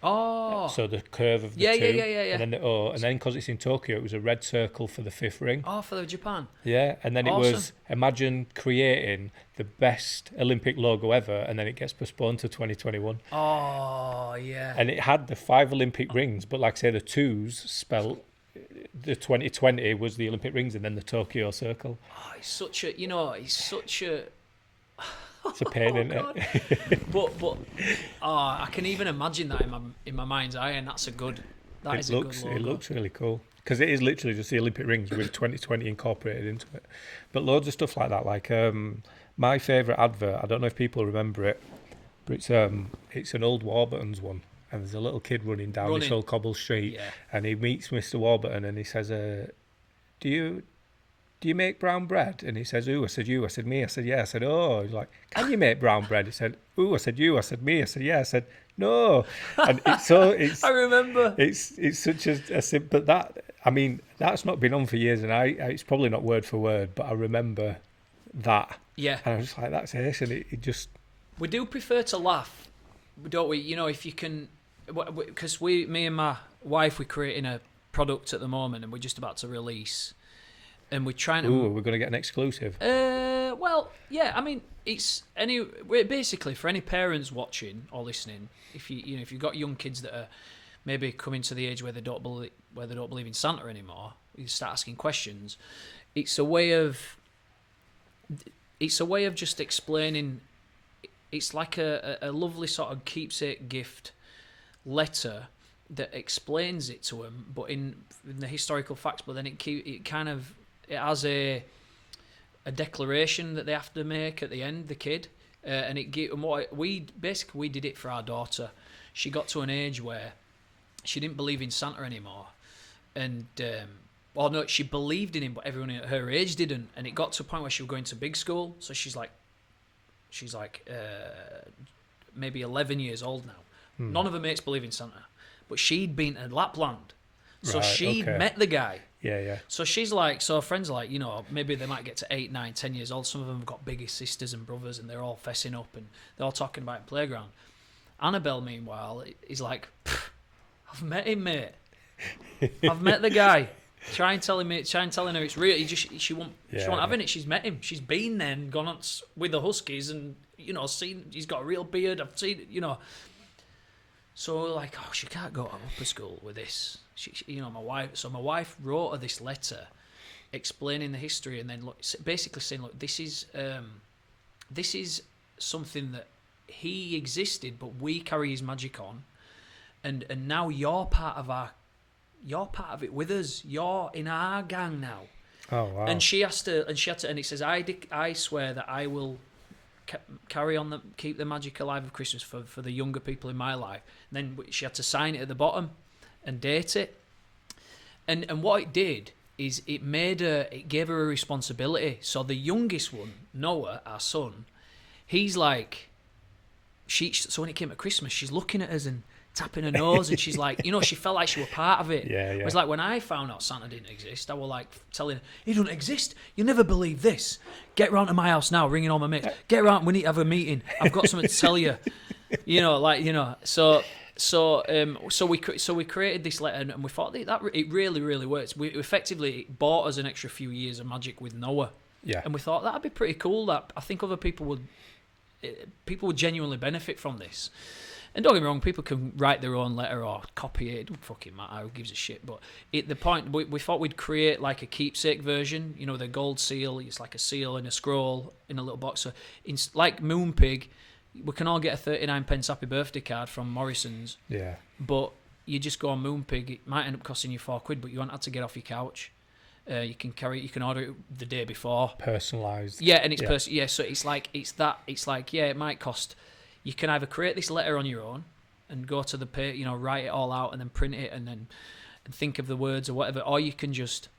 Oh. So the curve of the 2. And then the O, and then because it's in Tokyo, it was a red circle for the 5th ring. Oh, for Japan. Yeah, and then it was, imagine creating the best Olympic logo ever, and then it gets postponed to 2021. Oh, yeah. And it had the 5 Olympic rings, but like I say, the 2s spelt, the 2020 was the Olympic rings, and then the Tokyo circle. Oh, it's such a... It's a pain, isn't it? but I can even imagine that in my mind's eye, and that's a good That is a good logo. It looks really cool because it is literally just the Olympic rings with 2020 incorporated into it. But loads of stuff like that. Like my favourite advert, I don't know if people remember it, but it's an old Warburton's one, and there's a little kid running down this old cobble street, and he meets Mr. Warburton, and he says, "Do you make brown bread?" And he says, "Ooh." I said, "You." I said, "Me." I said, "Yeah." I said, "Oh." He's like, "Can you make brown bread?" He said, "Ooh." I said, "You." I said, "Me." I said, "Yeah." I said, "No." And it's I remember. It's such a simple, but that, I mean, that's not been on for years, and it's probably not word for word, but I remember that. Yeah. And I was like, that's ace, and it just... We do prefer to laugh, don't we? You know, if you can, because me and my wife, we're creating a product at the moment, and we're just about to release, and we're trying to. Ooh, we're going to get an exclusive. Well, yeah. I mean, basically for any parents watching or listening, if you've got young kids that are maybe coming to the age where they don't believe in Santa anymore, you start asking questions. It's a way of just explaining. It's like a lovely sort of keepsake gift letter that explains it to them, but in the historical facts. But then it has a declaration that they have to make at the end, the kid, and we did it for our daughter. She got to an age where she didn't believe in Santa anymore, and no, she believed in him, but everyone at her age didn't, and it got to a point where she was going to big school, so she's like maybe 11 years old now. None of her mates believe in Santa, but she'd been to Lapland, so she'd met the guy. Yeah. So she's like, so her friends are like, maybe they might get to 8, 9, 10 years old. Some of them have got bigger sisters and brothers, and they're all fessing up, and they're all talking about it in playground. Annabelle, meanwhile, is like, I've met him, mate. I've met the guy. Try and telling her it's real. She won't having it. She's met him. She's been there and gone on with the Huskies, and seen he's got a real beard. I've seen it. So we're like, oh, she can't go to upper school with this. My wife. So my wife wrote her this letter, explaining the history, and then basically saying, look, this is something that he existed, but we carry his magic on, and now you're part of it with us. You're in our gang now. Oh wow! And she had to, and it says, I swear that I will carry on keep the magic alive of Christmas for the younger people in my life. And then she had to sign it at the bottom and date it. And what it did is it gave her a responsibility. So the youngest one, Noah, our son, he's like, so when it came to Christmas, she's looking at us and tapping her nose, and she's like, she felt like she was part of it. Yeah. It was like when I found out Santa didn't exist, I was like telling her, he doesn't exist. You'll never believe this. Get round to my house now, ringing all my mates. Get round, we need to have a meeting. I've got something to tell you. So we created this letter, and we thought that it really, really works. We effectively bought us an extra few years of magic with Noah. Yeah. And we thought that'd be pretty cool. That I think other people would genuinely benefit from this. And don't get me wrong, people can write their own letter or copy it. It doesn't fucking matter. Who gives a shit? But the point, we thought we'd create like a keepsake version. The gold seal. It's like a seal and a scroll in a little box. So, like Moonpig, we can all get a 39p happy birthday card from Morrison's. Yeah. But you just go on Moonpig. It might end up costing you £4, but you won't have to get off your couch. You can order it the day before. Personalised. Yeah, and it's yeah. So it's like it might cost. You can either create this letter on your own and go to the page, write it all out and then print it and think of the words or whatever, or you can just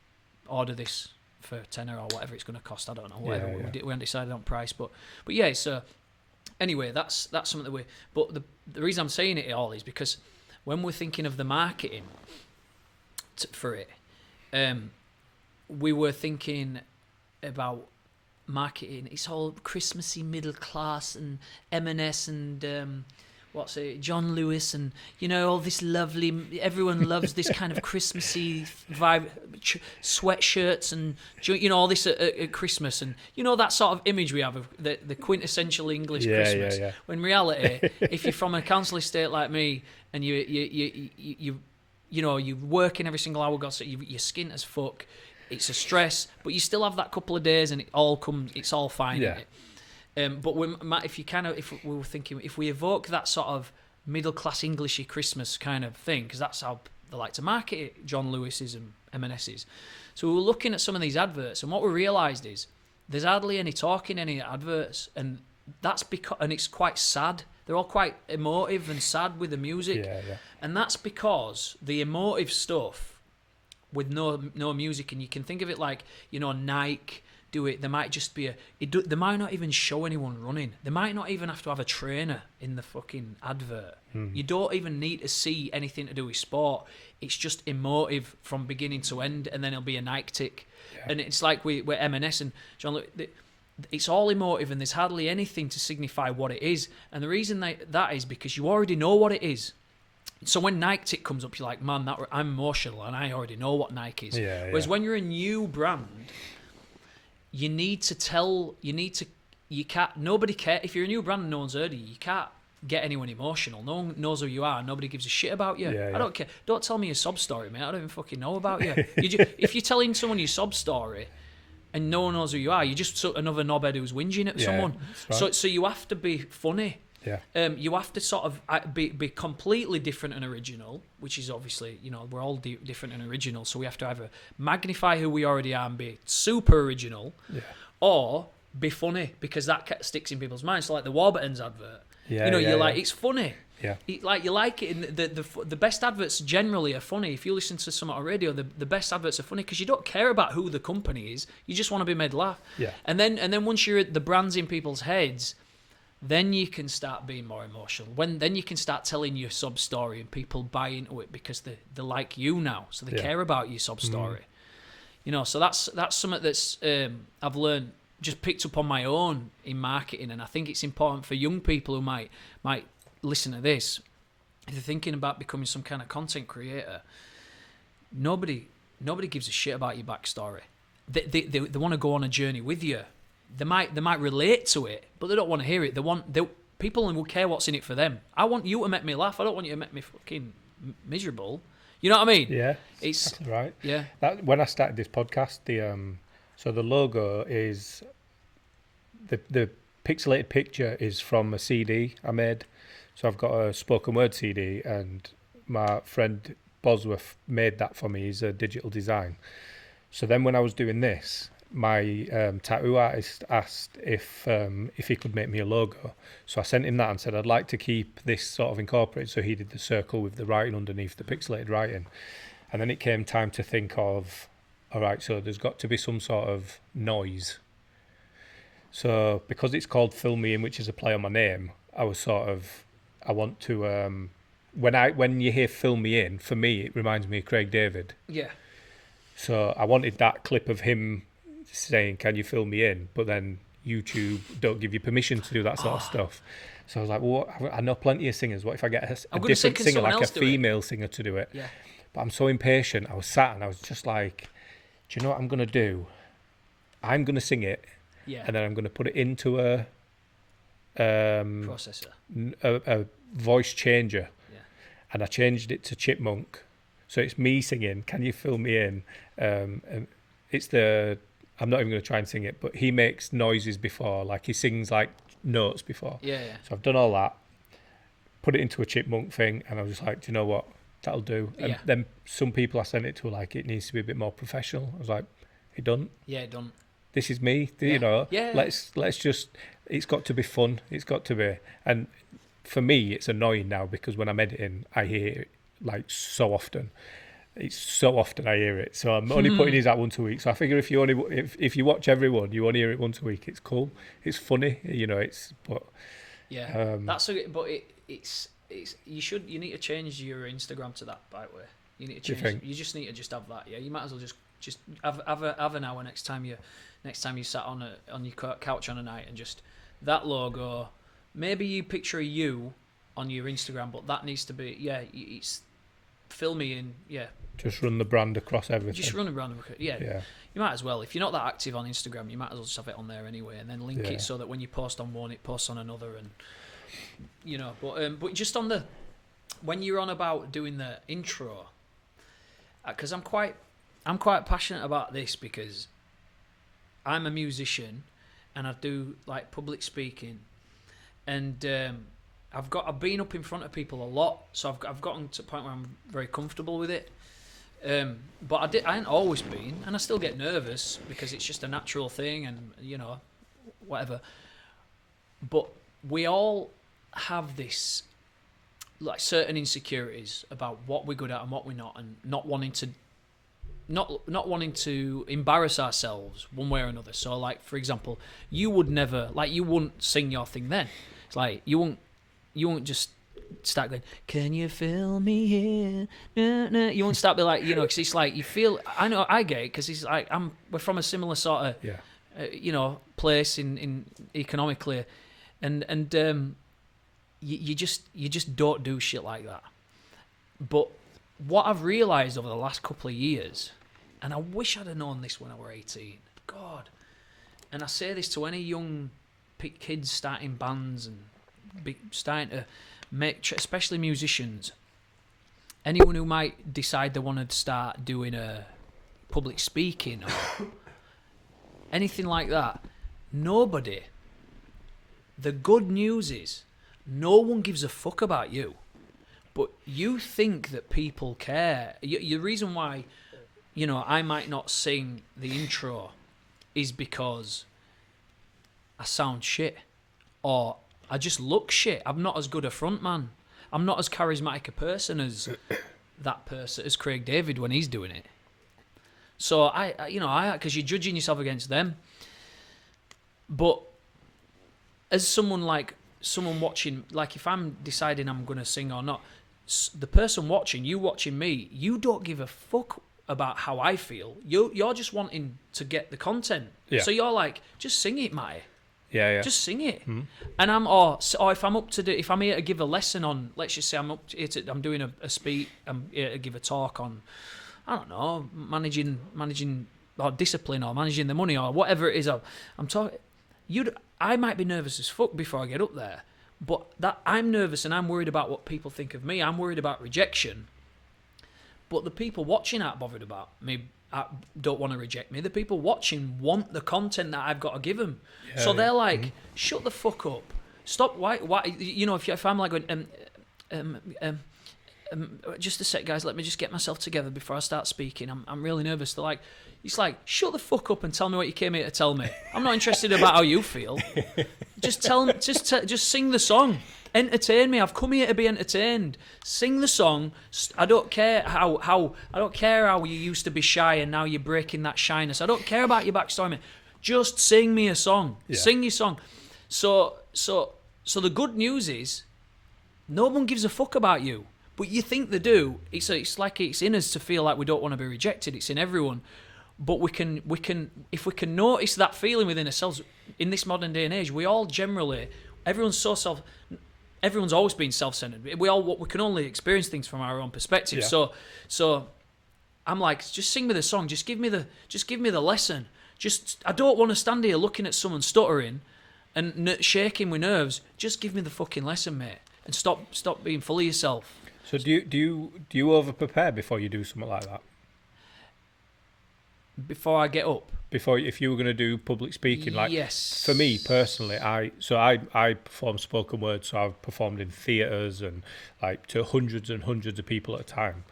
order this for £10 or whatever it's going to cost. I don't know. Whatever. Yeah. We haven't decided on price, but yeah. So anyway, that's something that we. But the reason I'm saying it all is because when we're thinking of the marketing for it, we were thinking about marketing. It's all Christmassy, middle class, and M&S and John Lewis, and all this lovely. Everyone loves this kind of Christmassy vibe, sweatshirts, and all this at Christmas, and that sort of image we have of the quintessential English Christmas. Yeah. When in reality, if you're from a council estate like me, and you working every single hour, you're skint as fuck. It's a stress, but you still have that couple of days, and it's all fine. Yeah. But if we were thinking, if we evoke that sort of middle class Englishy Christmas kind of thing, because that's how they like to market it, John Lewis's and M&S's. So we were looking at some of these adverts, and what we realised is there's hardly any talk in any adverts, and that's because, and it's quite sad. They're all quite emotive and sad with the music, and that's because the emotive stuff with no music, and you can think of it like, you know, Nike do it. There might just be they might not even show anyone running. They might not even have to have a trainer in the fucking advert. You don't even need to see anything to do with sport. It's just emotive from beginning to end, and then it'll be a Nike tick. And it's like we're M&S and John. It's all emotive, and there's hardly anything to signify what it is. And the reason that is because you already know what it is. So when Nike tick comes up, you're like, man, I'm emotional, and I already know what Nike is. Whereas when you're a new brand, you can't, nobody cares. If you're a new brand and no one's heard of you, you can't get anyone emotional. No one knows who you are. Nobody gives a shit about you. I don't care. Don't tell me your sob story, mate. I don't even fucking know about you. If you're telling someone your sob story and no one knows who you are, you're just another knobhead who's whinging at someone. Right. So you have to be funny. You have to sort of be completely different and original, which is obviously, you know, we're all different and original, so we have to either magnify who we already are and be super original, or be funny, because that sticks in people's minds. So like the Warburton's advert, you're like, it's funny. You like it. And the best adverts generally are funny. If you listen to some on radio, the best adverts are funny because you don't care about who the company is. You just want to be made laugh. And then once the brand's in people's heads, then you can start being more emotional. Then you can start telling your sub story, and people buy into it because they like you now, so they care about your sub story. You know, so that's something that's I've learned, just picked up on my own in marketing, and I think it's important for young people who might listen to this. If they're thinking about becoming some kind of content creator, nobody gives a shit about your backstory. They want to go on a journey with you. They might relate to it, but they don't want to hear it. People will care what's in it for them. I want you to make me laugh. I don't want you to make me fucking miserable. You know what I mean? Yeah, it's exactly right. Yeah. When I started this podcast, so the logo is the pixelated picture is from a CD I made. So I've got a spoken word CD, and my friend Bosworth made that for me. He's a digital design. So then when I was doing this, my tattoo artist asked if he could make me a logo. So I sent him that and said I'd like to keep this sort of incorporated. So he did the circle with the writing underneath, the pixelated writing. And then it came time to think of, all right, so there's got to be some sort of noise. So because it's called Fill Me In, which is a play on my name, I want to, when you hear Fill Me In, for me, it reminds me of Craig David. Yeah. So I wanted that clip of him saying, can you fill me in? But then YouTube don't give you permission to do that sort of stuff. So I was like, well, I know plenty of singers. What if I get a different singer, like a female singer to do it? Yeah. But I'm so impatient. I was sat and I was just like, do you know what I'm going to do? I'm going to sing it. Yeah. And then I'm going to put it into a processor, a voice changer. Yeah. And I changed it to Chipmunk. So it's me singing, can you fill me in? And I'm not even going to try and sing it, but he makes noises before, like he sings like notes before. Yeah. So I've done all that, put it into a Chipmunk thing, and I was just like, do you know what? That'll do. And then some people I sent it to were like, it needs to be a bit more professional. I was like, it done. Yeah, it done. This is me, you know. Yeah. Let's just, it's got to be fun. It's got to be. And for me, it's annoying now because when I'm editing, I hear it like so often. It's so often I hear it. So I'm only putting these out once a week. So I figure if you watch everyone, you only hear it once a week. It's cool. It's funny, you know. You need to change your Instagram to that, by the way. You need to change. You just need to just have that. Yeah, you might as well just have an hour next time you sat on your couch on a night, and just that logo. Maybe you picture a you on your Instagram, but that needs to be it's fill me in. Yeah. Just run the brand across everything. Just run the brand across. Yeah. You might as well. If you're not that active on Instagram, you might as well just have it on there anyway, and then link it so that when you post on one, it posts on another, and you know. But just on when you're on about doing the intro, because I'm quite passionate about this because I'm a musician and I do like public speaking, and I've been up in front of people a lot, so I've gotten to the point where I'm very comfortable with it. But I ain't always been, and I still get nervous because it's just a natural thing, and whatever. But we all have this, like, certain insecurities about what we're good at and what we're not, and not wanting to embarrass ourselves one way or another. So, like, for example, you wouldn't sing your thing then. It's like you won't just start going, "Can you feel me here?" No, no. You won't start be like, because it's like you feel. I know I get it because it's like we're from a similar sort of place in economically, and you just don't do shit like that. But what I've realised over the last couple of years, and I wish I'd have known this when I were 18, God, and I say this to any young kids starting bands and starting to make, especially musicians, anyone who might decide they want to start doing a public speaking or anything like that, the good news is no one gives a fuck about you. But you think that people care. The reason why, I might not sing the intro is because I sound shit. Or I just look shit. I'm not as good a frontman. I'm not as charismatic a person as that person, as Craig David when he's doing it. So because you're judging yourself against them. But as someone watching, like if I'm deciding I'm going to sing or not, the person watching me, you don't give a fuck about how I feel. You're just wanting to get the content. Yeah. So you're like, just sing it, mate. Yeah. Just sing it. Mm. And if I'm here to give a lesson on, let's just say I'm doing a speech, I'm here to give a talk on, I don't know, managing or discipline or managing the money or whatever it is. I'm talking. I might be nervous as fuck before I get up there, but that I'm nervous and I'm worried about what people think of me. I'm worried about rejection. But the people watching aren't bothered about me. Don't want to reject me. The people watching want the content that I've got to give them. Yeah, so they're like, shut the fuck up. Stop. Why? If I'm like going, just a sec, guys. Let me just get myself together before I start speaking. I'm really nervous. They're like, it's like, shut the fuck up and tell me what you came here to tell me. I'm not interested about how you feel. Just just sing the song. Entertain me. I've come here to be entertained. Sing the song. I don't care how you used to be shy and now you're breaking that shyness. I don't care about your backstory, man. Just sing me a song. Yeah. Sing your song. So the good news is, no one gives a fuck about you. But you think they do. It's like it's in us to feel like we don't want to be rejected. It's in everyone. But we can if we can notice that feeling within ourselves in this modern day and age, we all generally, everyone's always been self-centered. We can only experience things from our own perspective. Yeah. So I'm like, just sing me the song. Just give me the lesson. I don't want to stand here looking at someone stuttering and shaking with nerves. Just give me the fucking lesson, mate, and stop being full of yourself. So do you over prepare before you do something like that? Before I get up? If you were going to do public speaking, like, yes. For me personally, I perform spoken word, so I've performed in theatres and like to hundreds and hundreds of people at a time.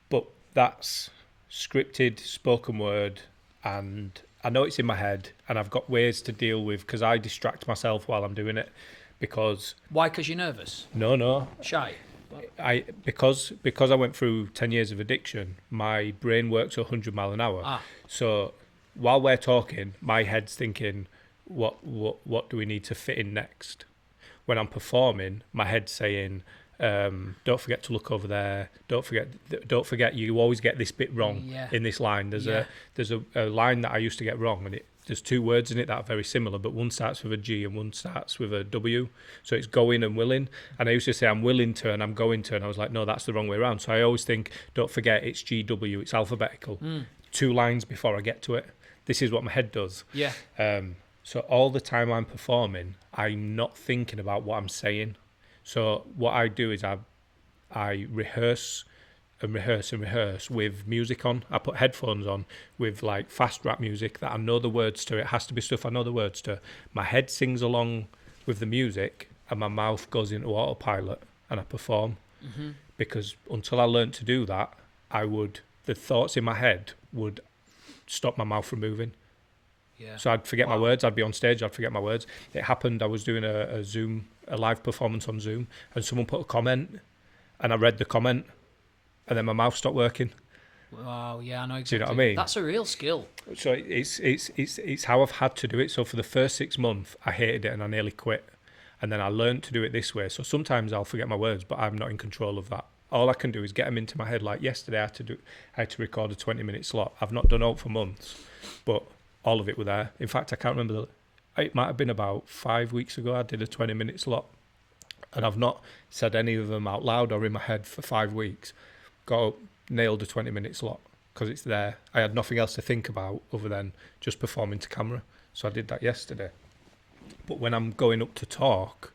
But that's scripted spoken word, and I know it's in my head, and I've got ways to deal with, because I distract myself while I'm doing it. Because why? Because you're nervous? No. Shy? Because I went through 10 years of addiction, my brain works 100 mile an hour. So while we're talking, my head's thinking, what do we need to fit in next? When I'm performing, my head's saying, don't forget to look over there. Don't forget you always get this bit wrong in this line. There's a line that I used to get wrong, and there's two words in it that are very similar, but one starts with a G and one starts with a W. So it's going and willing. And I used to say I'm willing to and I'm going to, and I was like, no, that's the wrong way around. So I always think, don't forget it's GW, it's alphabetical. 2 lines before I get to it. This is what my head does. Yeah. So all the time I'm performing, I'm not thinking about what I'm saying. So what I do is I rehearse and rehearse with music on. I put headphones on with like fast rap music that I know the words to. It has to be stuff I know the words to. My head sings along with the music, and my mouth goes into autopilot and I perform. Mm-hmm. Because until I learned to do that, the thoughts in my head would stop my mouth from moving. Yeah. So I'd forget my Wow. words. I'd be on stage, I'd forget my words. It happened, I was doing a live performance on Zoom, and someone put a comment, and I read the comment, and then my mouth stopped working. Wow, yeah, I know exactly. Do you know what I mean? That's a real skill. So it's how I've had to do it. So for the first 6 months, I hated it and I nearly quit. And then I learned to do it this way. So sometimes I'll forget my words, but I'm not in control of that. All I can do is get them into my head. Like yesterday, I had to record a 20-minute slot. I've not done it for months, but all of it were there. In fact, I can't remember. It might have been about 5 weeks ago. I did a 20-minute slot, and I've not said any of them out loud or in my head for 5 weeks. Got up, nailed a 20-minute slot because it's there. I had nothing else to think about other than just performing to camera. So I did that yesterday. But when I'm going up to talk,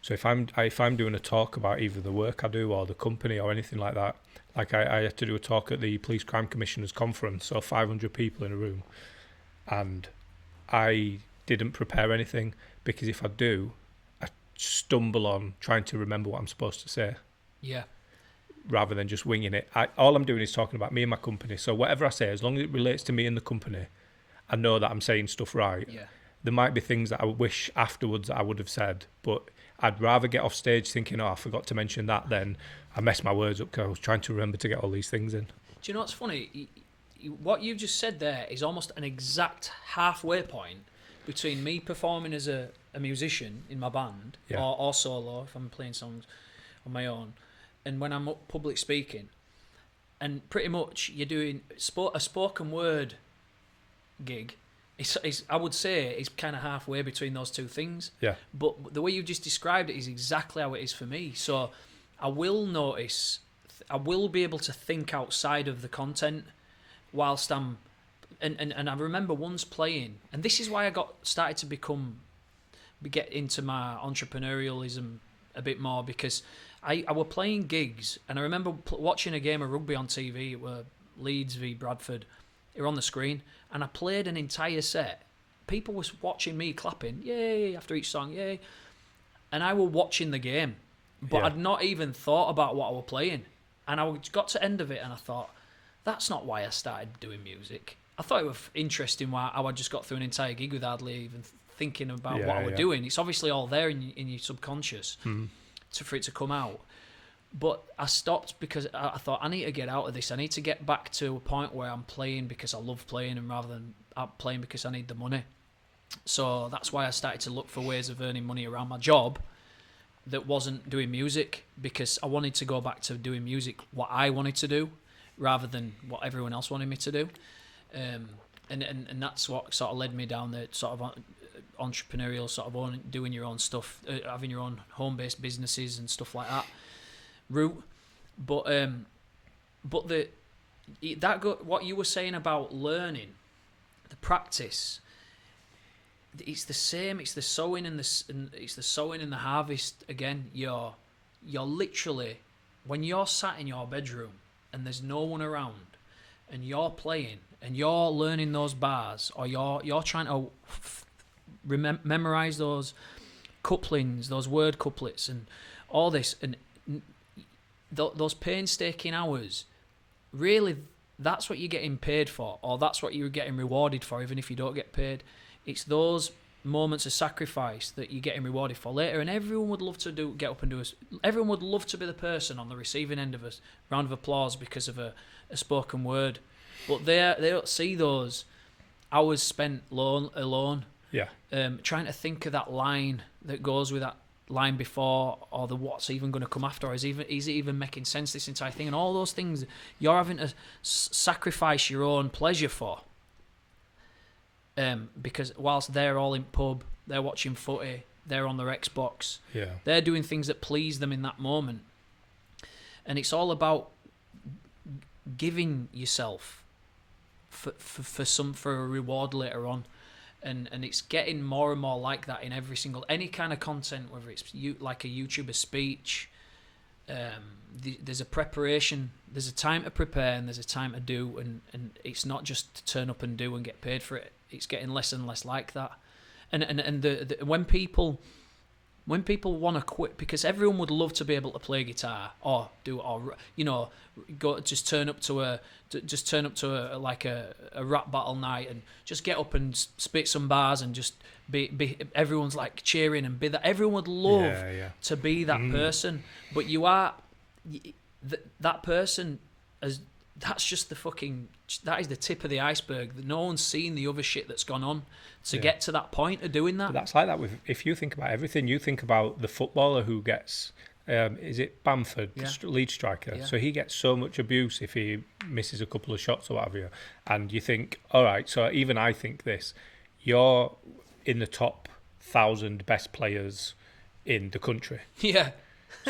so if I'm doing a talk about either the work I do or the company or anything like that, like I had to do a talk at the Police Crime Commissioners Conference, so 500 people in a room, and I didn't prepare anything because if I do, I stumble on trying to remember what I'm supposed to say. Yeah. Rather than just winging it. All I'm doing is talking about me and my company. So whatever I say, as long as it relates to me and the company, I know that I'm saying stuff right. Yeah. There might be things that I wish afterwards that I would have said, but I'd rather get off stage thinking, oh, I forgot to mention that, than I messed my words up because I was trying to remember to get all these things in. Do you know what's funny? What you've just said there is almost an exact halfway point between me performing as a musician in my band, Yeah. or solo if I'm playing songs on my own, and when I'm up public speaking. And pretty much you're doing a spoken word gig. I would say it's kind of halfway between those two things. Yeah. But the way you just described it is exactly how it is for me. So I will notice, I will be able to think outside of the content whilst I'm, and I remember once playing, and this is why I started to get into my entrepreneurialism a bit more, because I were playing gigs, and I remember watching a game of rugby on TV. It were Leeds v Bradford. It were on the screen, and I played an entire set. People was watching me clapping, yay, after each song, yay. And I were watching the game, but Yeah. I'd not even thought about what I were playing. And I got to end of it, and I thought, that's not why I started doing music. I thought it was interesting how I just got through an entire gig without hardly even thinking about what I were doing. It's obviously all there in your subconscious for it to come out. But I stopped because I thought, I need to get out of this. I need to get back to a point where I'm playing because I love playing, and rather than I'm playing because I need the money. So that's why I started to look for ways of earning money around my job that wasn't doing music, because I wanted to go back to doing music what I wanted to do rather than what everyone else wanted me to do. And that's what sort of led me down the sort of entrepreneurial sort of doing your own stuff, having your own home-based businesses and stuff like that route. But what you were saying about learning, the practice, it's the same. It's the sowing and it's the sowing and the harvest again. You're literally, when you're sat in your bedroom and there's no one around, and you're playing and you're learning those bars, or you're trying to memorize those couplings, those word couplets, and all this, and those painstaking hours, really, that's what you're getting paid for, or that's what you're getting rewarded for, even if you don't get paid. It's those moments of sacrifice that you're getting rewarded for later, and everyone would love to get up and do everyone would love to be the person on the receiving end of a round of applause because of a spoken word, but they don't see those hours spent alone. Yeah. Trying to think of that line that goes with that line before, or the what's even going to come after, or is it even making sense, this entire thing, and all those things you're having to sacrifice your own pleasure for, because whilst they're all in pub, they're watching footy, they're on their Xbox, they're doing things that please them in that moment, and it's all about giving yourself for a reward later on. And it's getting more and more like that in any kind of content, whether it's like a YouTuber speech. There's a preparation, there's a time to prepare, and there's a time to do, and it's not just to turn up and do and get paid for it. It's getting less and less like that. And when people when people want to quit, because everyone would love to be able to play guitar or go just turn up to a like a rap battle night and just get up and spit some bars and just be everyone's like cheering and be that. Everyone would love to be that person, but you are that person as. That's just that is the tip of the iceberg. No one's seen the other shit that's gone on to get to that point of doing that. But that's like that if you think about everything, you think about the footballer who gets, is it Bamford, lead striker? Yeah. So he gets so much abuse if he misses a couple of shots or whatever. And you think, all right, so even I think this, you're in the top 1,000 best players in the country. Yeah.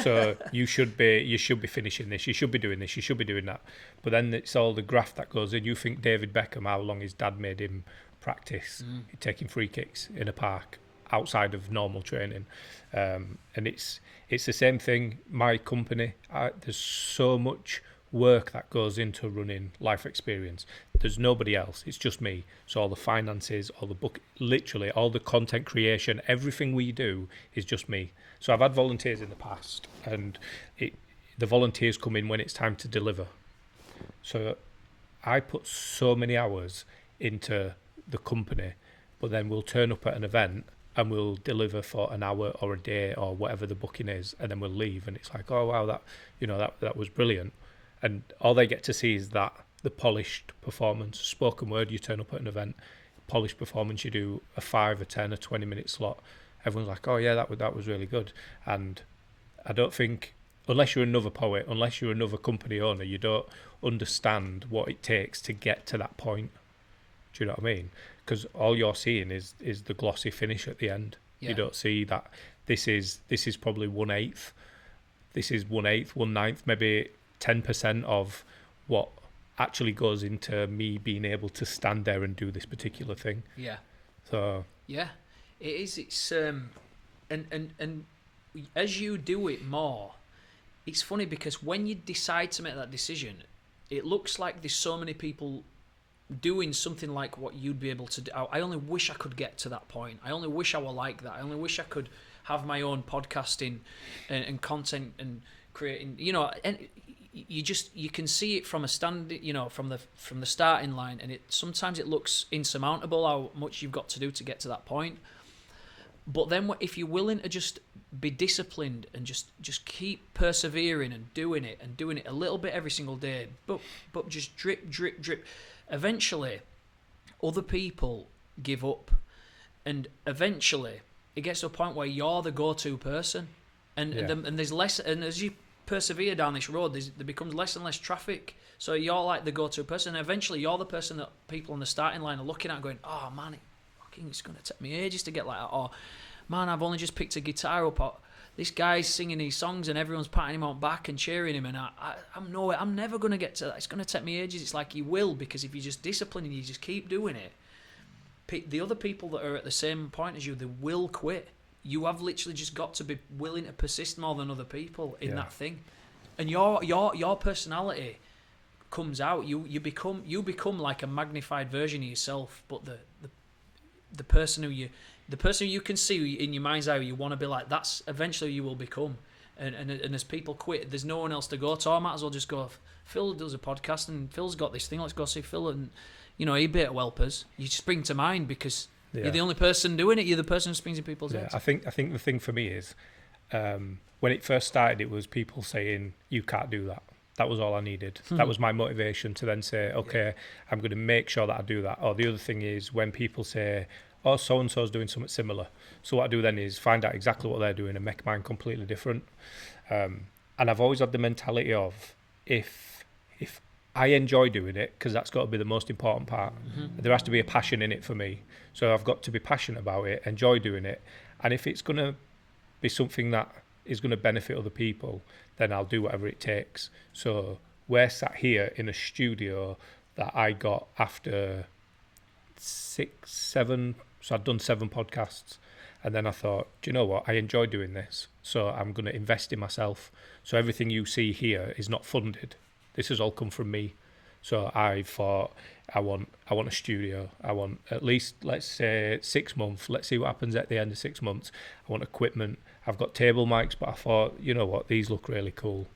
So you should be finishing this, you should be doing this, you should be doing that. But then it's all the graft that goes in. You think David Beckham, how long his dad made him practice taking free kicks in a park outside of normal training, and it's the same thing. My company, there's so much work that goes into running Life Experience. There's nobody else, it's just me. So all the finances, all the book, literally all the content creation, everything we do is just me. So I've had volunteers in the past, and the volunteers come in when it's time to deliver. So I put so many hours into the company, but then we'll turn up at an event and we'll deliver for an hour or a day or whatever the booking is, and then we'll leave, and it's like, oh wow, that was brilliant. And all they get to see is that the polished performance. Spoken word, you turn up at an event, polished performance, you do a 5, a 10, a 20-minute slot. Everyone's like, oh yeah, that was really good. And I don't think, unless you're another poet, unless you're another company owner, you don't understand what it takes to get to that point. Do you know what I mean? Because all you're seeing is the glossy finish at the end. Yeah. You don't see that this is probably 1/8. This is 1/8, 1/9, maybe 10% of what actually goes into me being able to stand there and do this particular thing. Yeah. So yeah, it is. It's and as you do it more, it's funny because when you decide to make that decision, it looks like there's so many people doing something like what you'd be able to do. I only wish I could get to that point. I only wish I were like that. I only wish I could have my own podcasting and content and creating, and you can see it from a stand, from the starting line, and sometimes it looks insurmountable how much you've got to do to get to that point. But then if you're willing to just be disciplined and just keep persevering and doing it a little bit every single day, but just drip, eventually other people give up, and eventually it gets to a point where you're the go-to person, and there's less, and as you persevere down this road, there becomes less and less traffic, so you're like the go-to person, and eventually you're the person that people on the starting line are looking at going, oh man, it's going to take me ages to get like that, or man, I've only just picked a guitar up, or this guy's singing these songs and everyone's patting him on back and cheering him, and I'm never going to get to that. It's going to take me ages. It's like you will, because if you just discipline and you just keep doing it, the other people that are at the same point as you, they will quit. You have literally just got to be willing to persist more than other people in that thing, and your personality comes out. You become like a magnified version of yourself, but the person who you can see in your mind's eye you want to be like, that's eventually you will become. And as people quit, there's no one else to go to. I might as well just go, Phil does a podcast and Phil's got this thing, let's go see Phil, and he bit whelpers. You spring to mind because you're the only person doing it. You're the person who springs in people's heads. I think the thing for me is when it first started, it was people saying you can't do that. That was all I needed. That was my motivation to then say, okay, I'm going to make sure that I do that. Or the other thing is when people say, oh, so-and-so's doing something similar. So what I do then is find out exactly what they're doing and make mine completely different. And I've always had the mentality of if I enjoy doing it, because that's got to be the most important part. There has to be a passion in it for me. So I've got to be passionate about it, enjoy doing it. And if it's going to be something that is going to benefit other people, then I'll do whatever it takes. So we're sat here in a studio that I got after 6, 7, so I'd done 7 podcasts, and then I thought, do you know what, I enjoy doing this, so I'm going to invest in myself. So everything you see here is not funded. This has all come from me. So I thought I want a studio. I want at least, let's say, 6 months. Let's see what happens at the end of 6 months. I want equipment. I've got table mics, but I thought, you know what, these look really cool.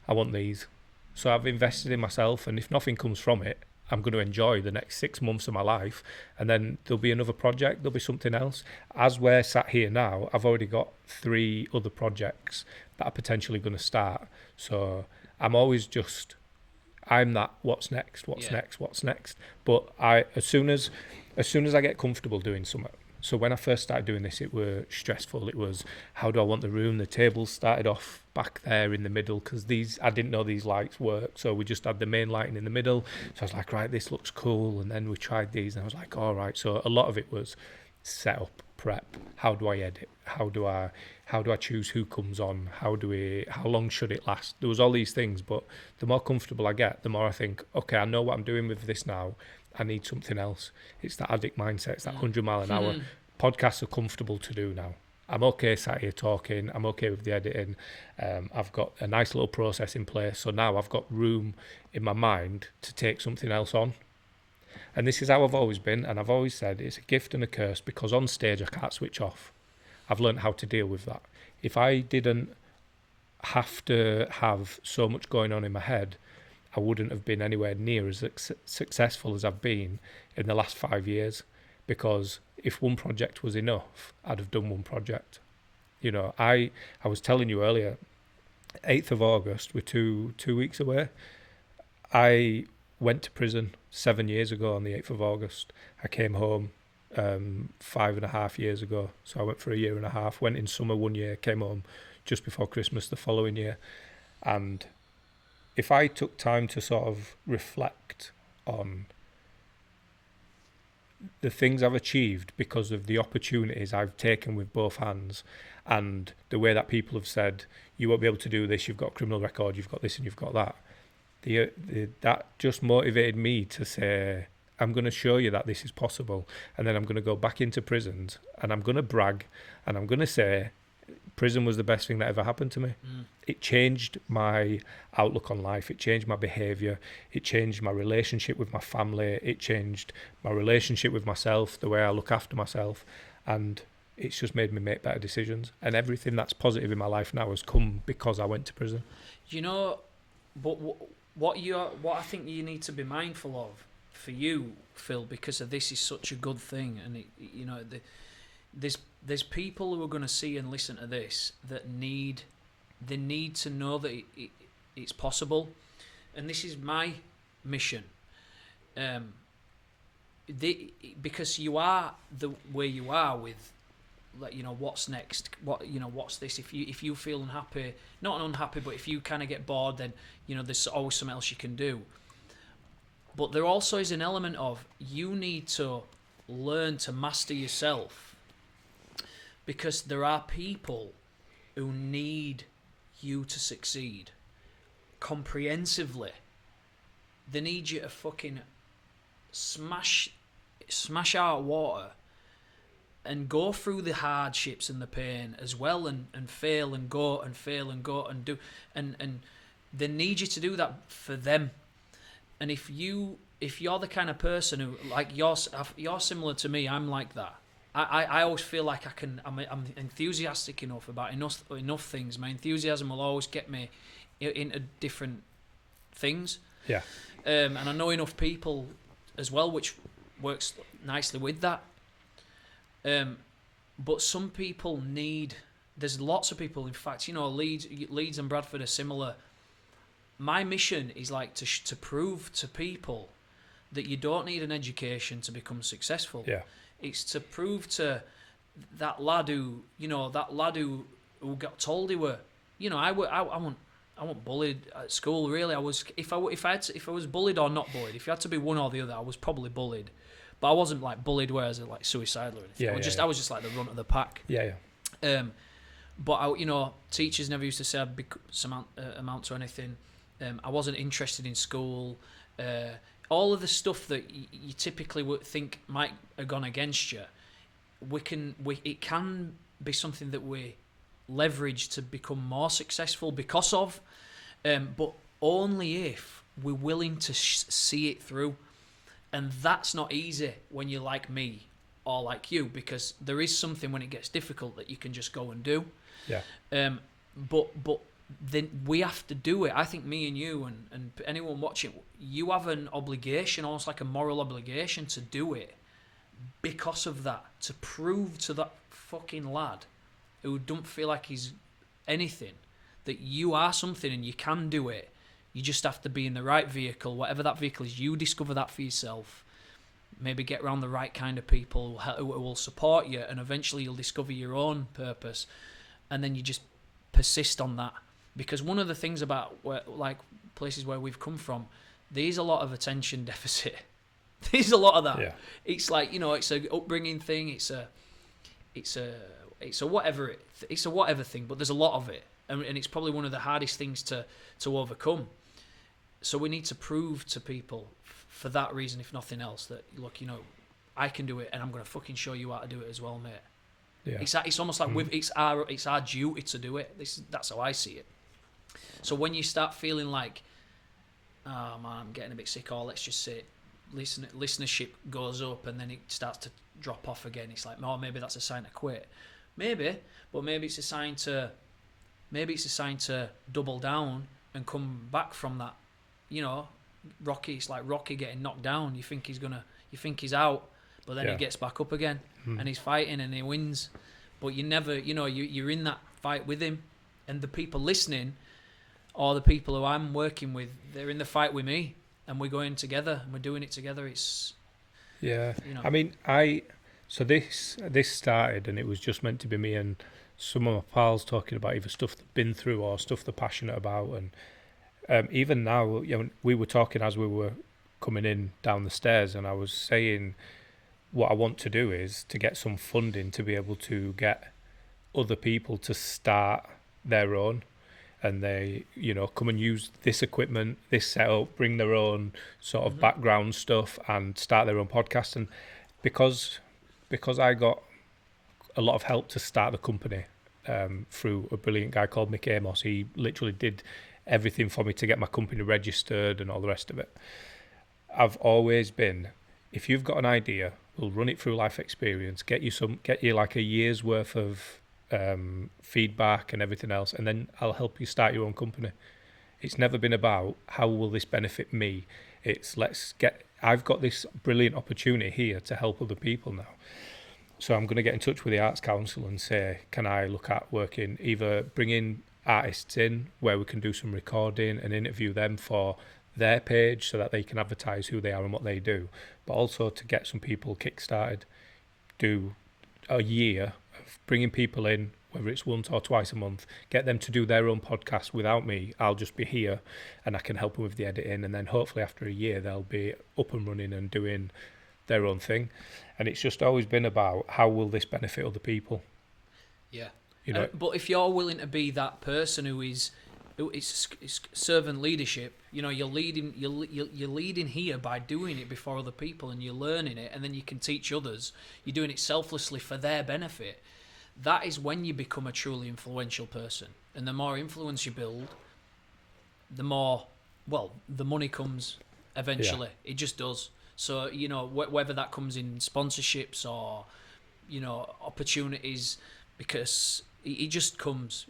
I want these. So I've invested in myself, and if nothing comes from it, I'm going to enjoy the next 6 months of my life, and then there'll be another project, there'll be something else. As we're sat here now, I've already got 3 other projects that are potentially going to start. So I'm always just, I'm that what's next, what's next. But as soon as I get comfortable doing something. So when I first started doing this, it were stressful. It was, how do I want the room? The tables started off back there in the middle because I didn't know these lights work. So we just had the main lighting in the middle. So I was like, right, this looks cool. And then we tried these, and I was like, all right. So a lot of it was setup, prep. How do I edit? How do I choose who comes on? How long should it last? There was all these things, but the more comfortable I get, the more I think, okay, I know what I'm doing with this now. I need something else. It's that addict mindset. It's that 100 mile an hour. Podcasts are comfortable to do now. I'm okay sat here talking. I'm okay with the editing. I've got a nice little process in place. So now I've got room in my mind to take something else on. And this is how I've always been. And I've always said it's a gift and a curse, because on stage I can't switch off. I've learned how to deal with that. If I didn't have to have so much going on in my head, I wouldn't have been anywhere near as successful as I've been in the last 5 years, because if one project was enough, I'd have done one project. You know, I was telling you earlier, 8th of August, we're two weeks away. I went to prison 7 years ago on the 8th of August. I came home 5.5 years ago. So I went for a year and a half, went in summer 1 year, came home just before Christmas the following year. And if I took time to sort of reflect on the things I've achieved because of the opportunities I've taken with both hands, and the way that people have said, you won't be able to do this, you've got a criminal record, you've got this and you've got that, that just motivated me to say, I'm going to show you that this is possible. And then I'm going to go back into prisons and I'm going to brag and I'm going to say, prison was the best thing that ever happened to me. It changed my outlook on life. It changed my behaviour. It changed my relationship with my family. It changed my relationship with myself, the way I look after myself. And it's just made me make better decisions. And everything that's positive in my life now has come because I went to prison. You know, but what I think you need to be mindful of for you, Phil, because of this is such a good thing, and there's people who are going to see and listen to this that need to know that it's possible, and this is my mission. Because you are the way you are with, like, what's next, what's this, if you feel unhappy, not unhappy, but if you kind of get bored, then there's always something else you can do. But there also is an element of you need to learn to master yourself, because there are people who need you to succeed comprehensively. They need you to fucking smash out of water and go through the hardships and the pain as well, and fail and go and fail and go and do, and they need you to do that for them. And if you're the kind of person who, like, you're similar to me, I'm like that. I always feel like I'm enthusiastic enough about enough things. My enthusiasm will always get me into different things. Yeah. And I know enough people as well, which works nicely with that. But some people there's lots of people, in fact, Leeds and Bradford are similar. My mission is like to prove to people that you don't need an education to become successful. Yeah. It's to prove to that lad who got told he were, I wasn't bullied at school, really. I was, if I was bullied or not bullied, if you had to be one or the other, I was probably bullied. But I wasn't like bullied whereas like suicidal or anything. I was just like the runt of the pack. But teachers never used to say I'd amount to anything. I wasn't interested in school. All of the stuff that you typically would think might have gone against you, it can be something that we leverage to become more successful because of, but only if we're willing to see it through. And that's not easy when you're like me or like you, because there is something when it gets difficult that you can just go and do. Yeah. But then we have to do it. I think me and you and anyone watching, you have an obligation, almost like a moral obligation, to do it because of that, to prove to that fucking lad who don't feel like he's anything that you are something and you can do it. You just have to be in the right vehicle, whatever that vehicle is. You discover that for yourself. Maybe get around the right kind of people who will support you, and eventually you'll discover your own purpose. And then you just persist on that. Because one of the things about like places where we've come from, there's a lot of attention deficit. There's a lot of that. Yeah. It's like, it's a upbringing thing. It's a whatever thing. But there's a lot of it, and it's probably one of the hardest things to overcome. So we need to prove to people, for that reason, if nothing else, that look, I can do it, and I'm going to fucking show you how to do it as well, mate. Yeah. It's almost like it's our duty to do it. That's how I see it. So when you start feeling like, oh man, I'm getting a bit sick, or let's just say listenership goes up and then it starts to drop off again, it's like, oh, maybe that's a sign to quit. Maybe, but maybe it's a sign to double down and come back from that. Rocky, it's like Rocky getting knocked down. You think he's out, but then he gets back up again and he's fighting and he wins. But you never, you're in that fight with him, and the people listening, or the people who I'm working with, they're in the fight with me, and we're going together and we're doing it together. It's I mean, so this started, and it was just meant to be me and some of my pals talking about either stuff they've been through or stuff they're passionate about. And even now, we were talking as we were coming in down the stairs, and I was saying what I want to do is to get some funding to be able to get other people to start their own, and they come and use this equipment, this setup, bring their own sort of background stuff and start their own podcast. And because I got a lot of help to start the company through a brilliant guy called Mick Amos. He literally did everything for me to get my company registered and all the rest of it. I've always been, if you've got an idea, we'll run it through life experience, get you like a year's worth of feedback and everything else, and then I'll help you start your own company. It's never been about how will this benefit me. It's I've got this brilliant opportunity here to help other people now. So I'm going to get in touch with the Arts Council and say, can I look at working, either bringing artists in where we can do some recording and interview them for their page so that they can advertise who they are and what they do, but also to get some people kick-started, do a year of bringing people in, whether it's once or twice a month, get them to do their own podcast without me. I'll just be here and I can help them with the editing, and then hopefully after a year they'll be up and running and doing their own thing. And it's just always been about how will this benefit other people. Yeah. But if you're willing to be that person who is servant leadership, you're leading here by doing it before other people, and you're learning it, and then you can teach others. You're doing it selflessly for their benefit. That is when you become a truly influential person. And the more influence you build, the more, the money comes eventually. Yeah. It just does. So, whether that comes in sponsorships or, opportunities, because it just comes,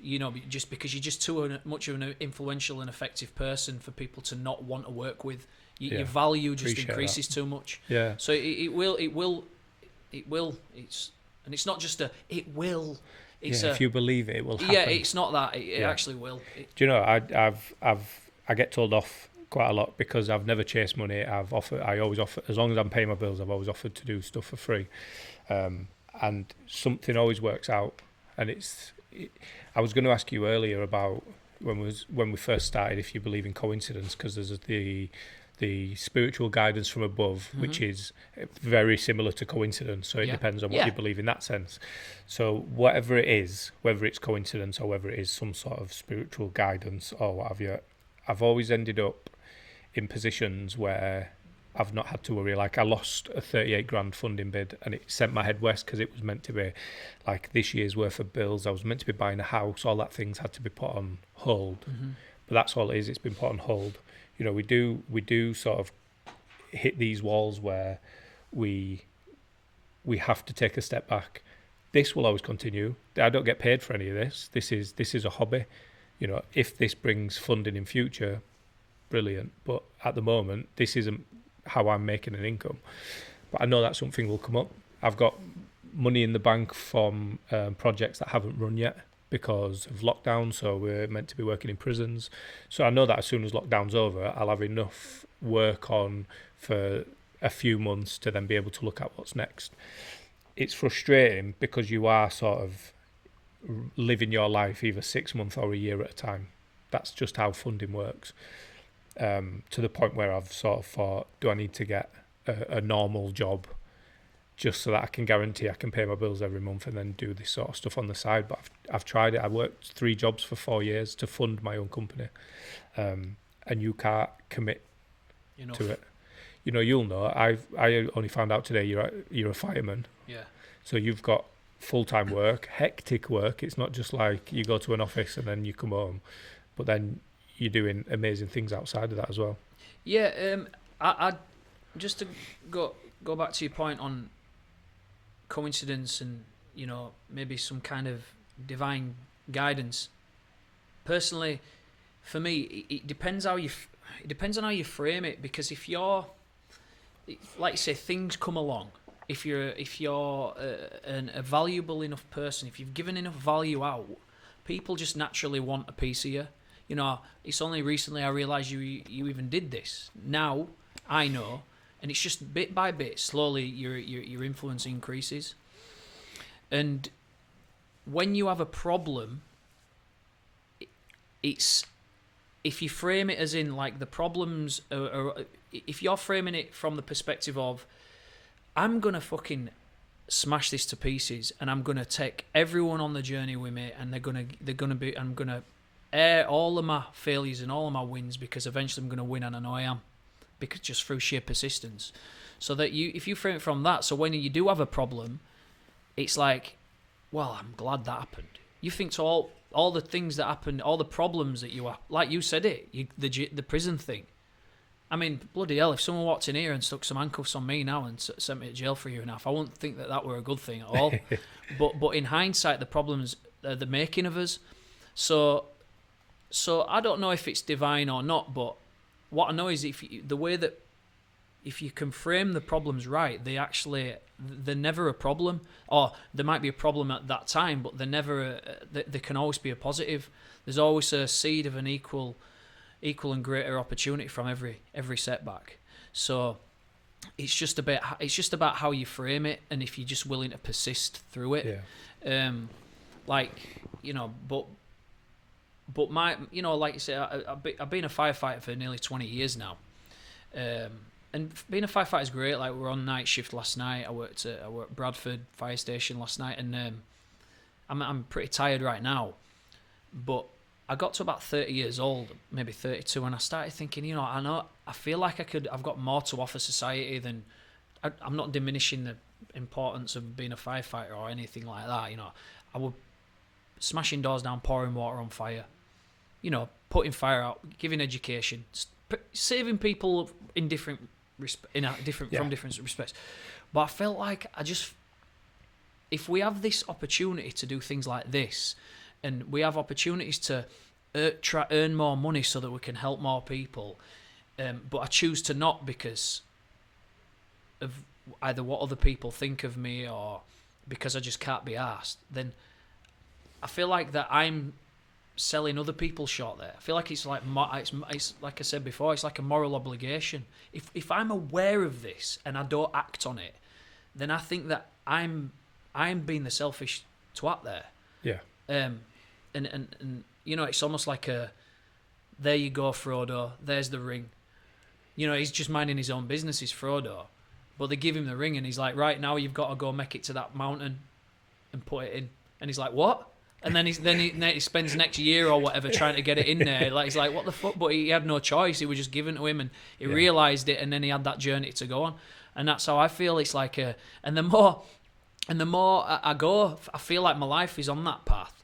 just because you're just too much of an influential and effective person for people to not want to work with. Your value just increases too much. Yeah. So it will. It's not just it will. It's if you believe it, it will happen. Yeah, it's not that. It actually will. Do you know, I get told off quite a lot because I've never chased money. I always offer, as long as I'm paying my bills, I've always offered to do stuff for free. And something always works out. And I was going to ask you earlier about when we first started, if you believe in coincidence, because there's the spiritual guidance from above, which is very similar to coincidence. So it depends on what you believe in that sense. So whatever it is, whether it's coincidence or whether it is some sort of spiritual guidance or what have you, I've always ended up in positions where I've not had to worry. Like I lost a 38 grand funding bid and it sent my head west because it was meant to be like this year's worth of bills. I was meant to be buying a house. All that things had to be put on hold. but that's all it is. It's been put on hold. You know, we do sort of hit these walls where we have to take a step back. This will always continue. I don't get paid for any of this. This is a hobby. You know, if this brings funding in future, brilliant. But at the moment, this isn't how I'm making an income. But I know that something will come up. I've got money in the bank from projects that haven't run yet because of lockdown. So we're meant to be working in prisons. So I know that as soon as lockdown's over, I'll have enough work on for a few months to then be able to look at what's next. It's frustrating because you are sort of living your life either 6 months or a year at a time. That's just how funding works. To the point where I've sort of thought, do I need to get a normal job just so that I can guarantee I can pay my bills every month and then do this sort of stuff on the side? But I've tried it. I worked 3 jobs for 4 years to fund my own company, and you can't commit to it. You know, you'll know. I only found out today you're a fireman. Yeah. So you've got full-time work, hectic work. It's not just like you go to an office and then you come home, but then you're doing amazing things outside of that as well. Yeah. I just to go back to your point on coincidence and, you know, maybe some kind of divine guidance. Personally, for me, it depends how it depends on how you frame it, because if you're, like you say, things come along. If you're a valuable enough person, if you've given enough value out, people just naturally want a piece of you. You know, it's only recently I realised you even did this. Now I know, and it's just bit by bit, slowly your influence increases. And when you have a problem, it's, if you frame it as in like the problems are, if you're framing it from the perspective of, I'm gonna fucking smash this to pieces, and I'm gonna take everyone on the journey with me, and I'm gonna air all of my failures and all of my wins, because eventually I'm gonna win, and I know I am, because just through sheer persistence. So that if you frame it from that, so when you do have a problem, it's like, well, I'm glad that happened. You think to all the things that happened, all the problems that you are, like you said the prison thing. I mean, bloody hell, if someone walked in here and stuck some handcuffs on me now and sent me to jail for a year and a half, I wouldn't think that were a good thing at all. but in hindsight, the problems are the making of us. So I don't know if it's divine or not, but what I know is if you can frame the problems right, they're never a problem. Or there might be a problem at that time, but there can always be a positive. There's always a seed of an equal and greater opportunity from every setback. So it's just about how you frame it, and if you're just willing to persist through it. Yeah. Like, you know, but my, you know, like you say, I've been a firefighter for nearly 20 years now. And being a firefighter is great. Like, we were on night shift last night. I worked Bradford Fire Station last night, and I'm pretty tired right now. But I got to about 30 years old, maybe 32, and I started thinking, you know, I feel like I've got more to offer society than. I'm not diminishing the importance of being a firefighter or anything like that. You know, I would smashing doors down, pouring water on fire, you know, putting fire out, giving education, saving people in different from different respects. But I felt like if we have this opportunity to do things like this, and we have opportunities to earn more money so that we can help more people, but I choose to not because of either what other people think of me or because I just can't be asked, then I feel like that I'm selling other people short there. I feel like it's like I said before, it's like a moral obligation. If I'm aware of this and I don't act on it, then I think that I'm being the selfish twat there. Yeah. And you know, it's almost like there you go, Frodo, there's the ring. You know, he's just minding his own business, he's Frodo. But they give him the ring and he's like, right, now you've got to go make it to that mountain and put it in. And he's like, what? And then he spends the next year or whatever trying to get it in there. Like, he's like, what the fuck? But he had no choice. It was just given to him, and he realised it, and then he had that journey to go on. And that's how I feel. It's like and the more I go, I feel like my life is on that path.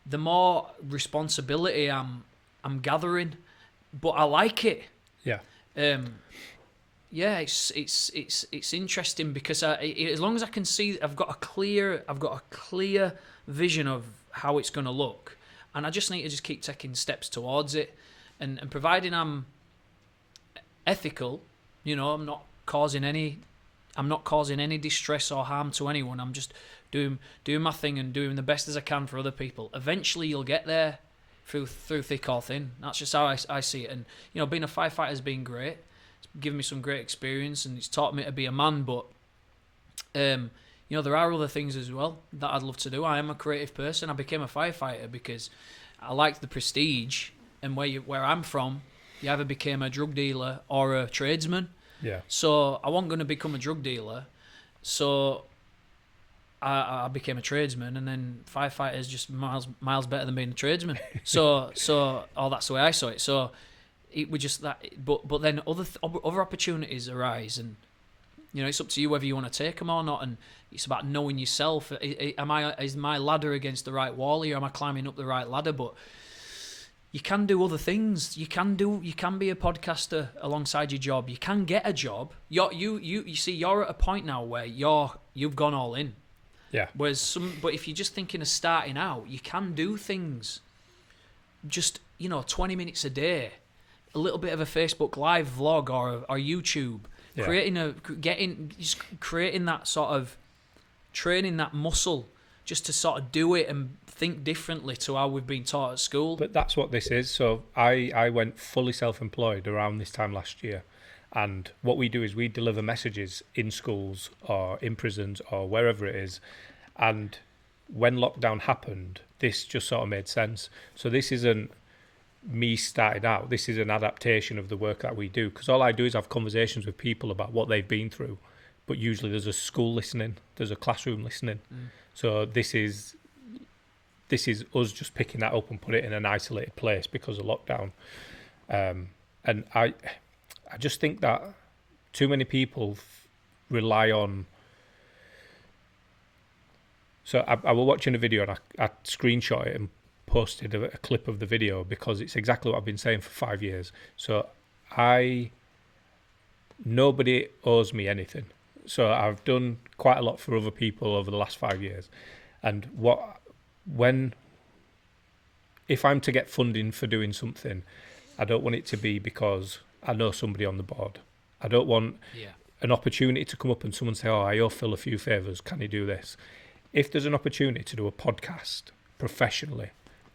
The more responsibility I'm I'm gathering, but I like it. Yeah. Yeah, it's interesting because as long as I can see, I've got a clear vision of how it's going to look, and I just need to just keep taking steps towards it, and providing I'm ethical, I'm not causing any distress or harm to anyone. I'm just doing my thing and doing the best as I can for other people. Eventually, you'll get there through thick or thin. That's just how I see it. And being a firefighter has been great. It's given me some great experience, and it's taught me to be a man. But there are other things as well that I'd love to do. I am a creative person. I became a firefighter because I liked the prestige, and where I'm from, you either became a drug dealer or a tradesman. Yeah. So I wasn't going to become a drug dealer, so I became a tradesman, and then firefighter is just miles better than being a tradesman. So that's the way I saw it. So it was just that, but then other opportunities arise, and it's up to you whether you want to take them or not, and it's about knowing yourself. Is my ladder against the right wall here? Am I climbing up the right ladder? But you can do other things. You can be a podcaster alongside your job. You can get a job. You see, you're at a point now where you've gone all in. Yeah. Whereas but if you're just thinking of starting out, you can do things. Just 20 minutes a day, a little bit of a Facebook Live vlog or YouTube, Yeah. creating that sort of training that muscle, just to sort of do it and think differently to how we've been taught at school. But that's what this is. So I went fully self-employed around this time last year. And what we do is we deliver messages in schools or in prisons or wherever it is. And when lockdown happened, this just sort of made sense. So this isn't me starting out. This is an adaptation of the work that we do. Because all I do is have conversations with people about what they've been through. But usually there's a school listening. There's a classroom listening. So this is us just picking that up and put it in an isolated place because of lockdown. And I just think that too many people rely on. So I was watching a video and I screenshot it and posted a clip of the video because it's exactly what I've been saying for 5 years. So nobody owes me anything. So I've done quite a lot for other people over the last 5 years. And if I'm to get funding for doing something, I don't want it to be because I know somebody on the board. I don't want an opportunity to come up and someone say, I owe Phil a few favours, can he do this? If there's an opportunity to do a podcast professionally,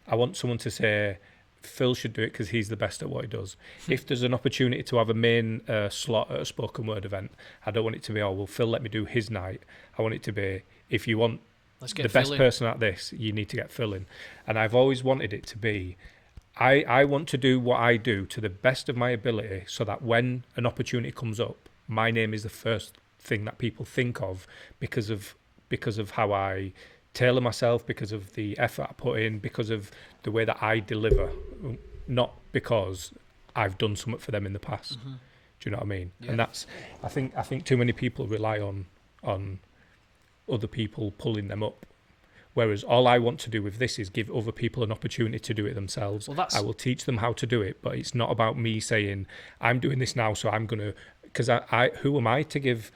I want someone to say, Phil should do it because he's the best at what he does. If there's an opportunity to have a main slot at a spoken word event, I don't want it to be, Phil let me do his night. I want it to be, if you want the best person at this, you need to get Phil in. And I've always wanted it to be, I want to do what I do to the best of my ability so that when an opportunity comes up, my name is the first thing that people think of because of how I tailor myself, because of the effort I put in, because of the way that I deliver, not because I've done something for them in the past. Do you know what I mean? Yeah. And that's, I think too many people rely on other people pulling them up. Whereas all I want to do with this is give other people an opportunity to do it themselves. I will teach them how to do it, but it's not about me saying, I'm doing this now, so I'm going to... Because who am I to give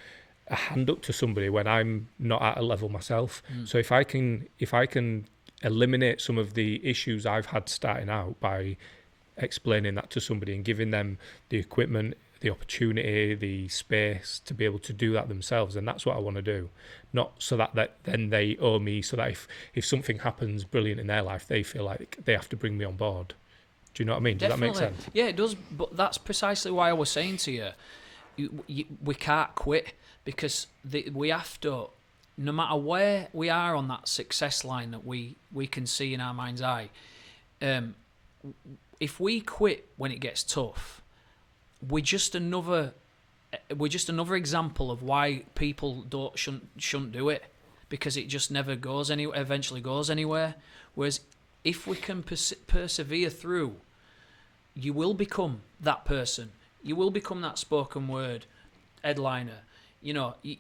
a hand up to somebody when I'm not at a level myself? So if I can eliminate some of the issues I've had starting out by explaining that to somebody and giving them the equipment, the opportunity, the space to be able to do that themselves, and that's what I want to do. Not so that then they owe me, so that if something happens brilliant in their life, they feel like they have to bring me on board. Do you know what I mean? Definitely. Does that make sense? Yeah, it does, but that's precisely why I was saying to you, we can't quit, because we have to, no matter where we are on that success line that we can see in our mind's eye, if we quit when it gets tough, we're just another example of why people shouldn't do it, because it just never eventually goes anywhere. Whereas if we can persevere through, you will become that person. You will become that spoken word headliner. You know, you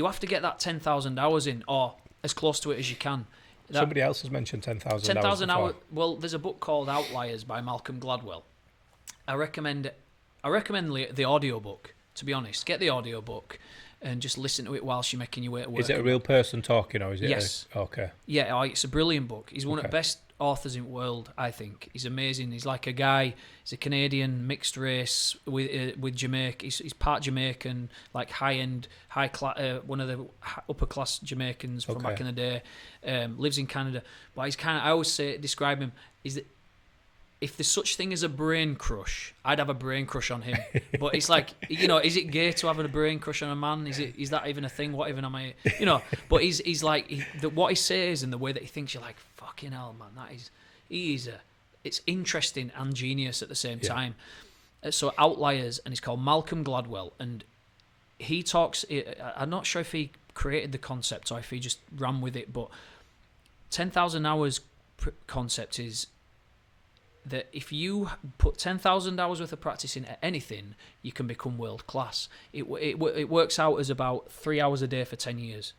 have to get that 10,000 hours in, or as close to it as you can. Somebody else has mentioned 10,000 hours 10,000 before. hours. Well, there's a book called Outliers by Malcolm Gladwell. I recommend the audiobook, to be honest. Get the audiobook and just listen to it whilst you're making your way to work. Is it a real person talking, or is it? Yes. Okay. Yeah, it's a brilliant book. He's one of the Okay. best authors in the world, I think. He's amazing. He's like a guy. He's a Canadian mixed race with Jamaica. He's part Jamaican, like high class, one of the upper class Jamaicans from Okay. back in the day. Lives in Canada, but he's kind of. I always describe him is that if there's such thing as a brain crush, I'd have a brain crush on him. But it's like, is it gay to have a brain crush on a man? Is that even a thing? What even am I? But he's like, what he says and the way that he thinks, you're like, fucking hell, man. It's interesting and genius at the same time. So Outliers, and it's called Malcolm Gladwell, and he talks. I'm not sure if he created the concept or if he just ran with it, but 10,000 hours concept is that if you put 10,000 hours worth of practice into anything, you can become world class. It works out as about 3 hours a day for 10 years.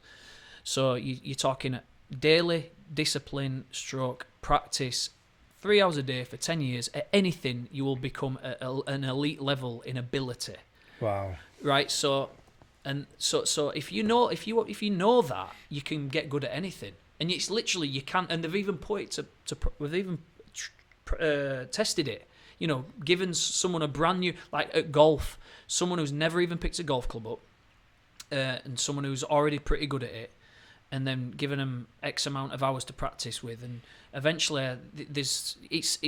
So you're talking daily discipline stroke practice, 3 hours a day for 10 years. At anything, you will become an elite level in ability. Wow. Right. So if you know that, you can get good at anything. And it's literally you can. And they've even put it we've even tested it, given someone a brand new, like at golf, someone who's never even picked a golf club up, and someone who's already pretty good at it, and then given them X amount of hours to practice with, and eventually there's ways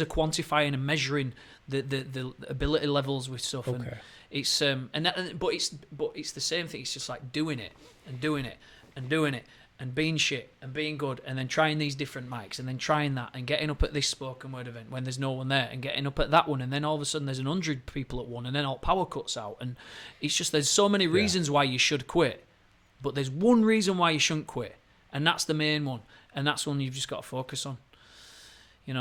of quantifying and measuring the ability levels with stuff, and it's but it's the same thing. It's just like doing it and doing it and doing it. And being shit and being good, and then trying these different mics, and then trying that, and getting up at this spoken word event when there's no one there, and getting up at that one, and then all of a sudden there's 100 people at one, and then all power cuts out, and it's just there's so many reasons why you should quit, but there's one reason why you shouldn't quit, and that's the main one, and that's one you've just got to focus on.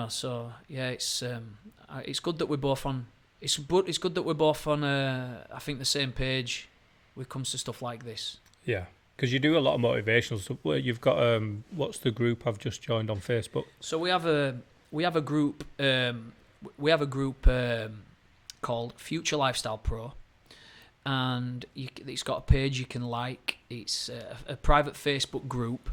So yeah, it's good that we're both on. It's good that we're both on. I think the same page when it comes to stuff like this. Yeah. Because you do a lot of motivational stuff. Well, you've got what's the group I've just joined on Facebook? So we have a group called Future Lifestyle Pro, and it's got a page you can like. It's a private Facebook group,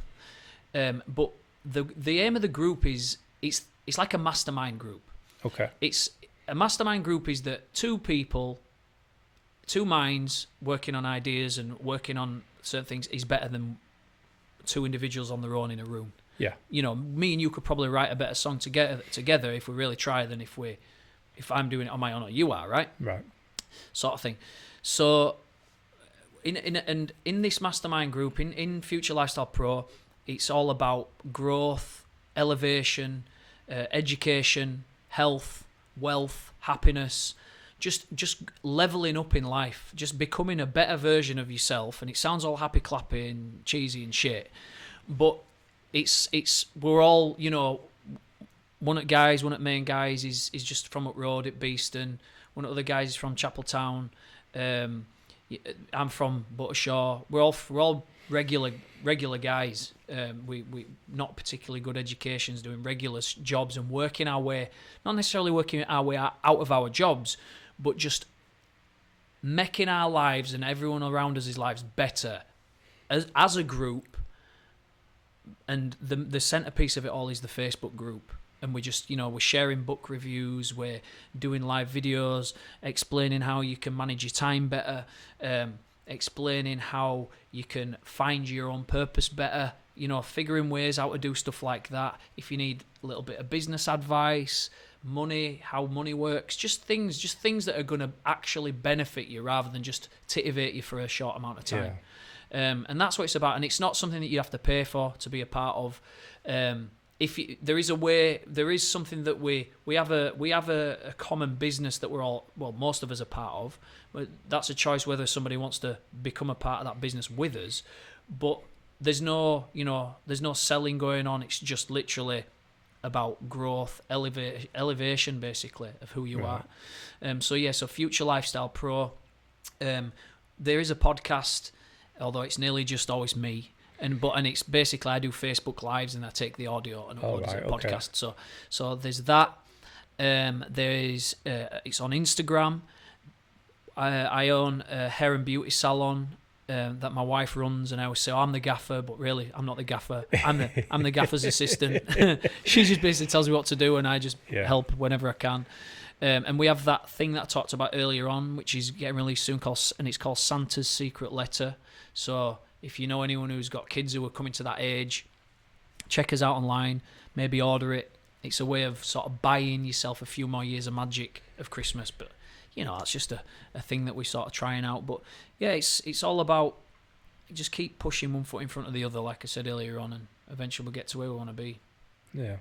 but the aim of the group is it's like a mastermind group. Okay. It's a mastermind group is that two minds working on ideas and working on certain things is better than two individuals on their own in a room. Yeah. Me and you could probably write a better song together if we really try than if I'm doing it on my own or you are, right? Right. Sort of thing. So in this mastermind group in Future Lifestyle Pro, it's all about growth, elevation, education, health, wealth, happiness, just leveling up in life, just becoming a better version of yourself. And it sounds all happy clappy and cheesy and shit, but we're all, one of the main guys is just from up road at Beeston. One of the other guys is from Chapeltown. I'm from Buttershaw. We're all regular guys. We not particularly good educations, doing regular jobs and working our way, not necessarily working our way out of our jobs, but just making our lives and everyone around us' lives better as a group. And the centerpiece of it all is the Facebook group. And we just, we're sharing book reviews, we're doing live videos, explaining how you can manage your time better, explaining how you can find your own purpose better, figuring ways how to do stuff like that. If you need a little bit of business advice, money, how money works, just things that are going to actually benefit you rather than just titivate you for a short amount of time. Yeah. And that's what it's about. And it's not something that you have to pay for to be a part of. There is something that we have a common business that we're all, most of us are part of. But that's a choice whether somebody wants to become a part of that business with us. But there's no selling going on. It's just literally about growth, elevation, basically, of who you are. So Future Lifestyle Pro. There is a podcast, although it's nearly just always me. and it's basically I do Facebook Lives and I take the audio and upload it as a okay. podcast. So there's that. There's it's on Instagram. I own a hair and beauty salon that my wife runs, and I always say, I'm the gaffer, but really I'm not the gaffer. I'm the gaffer's assistant. She just basically tells me what to do, and I just help whenever I can. And we have that thing that I talked about earlier on, which is getting released soon, and it's called Santa's Secret Letter. So if you know anyone who's got kids who are coming to that age, check us out online, maybe order it. It's a way of sort of buying yourself a few more years of magic of Christmas, but that's just a thing that we're sort of trying out. But yeah, it's all about just keep pushing one foot in front of the other, like I said earlier on, and eventually we'll get to where we want to be. Yeah.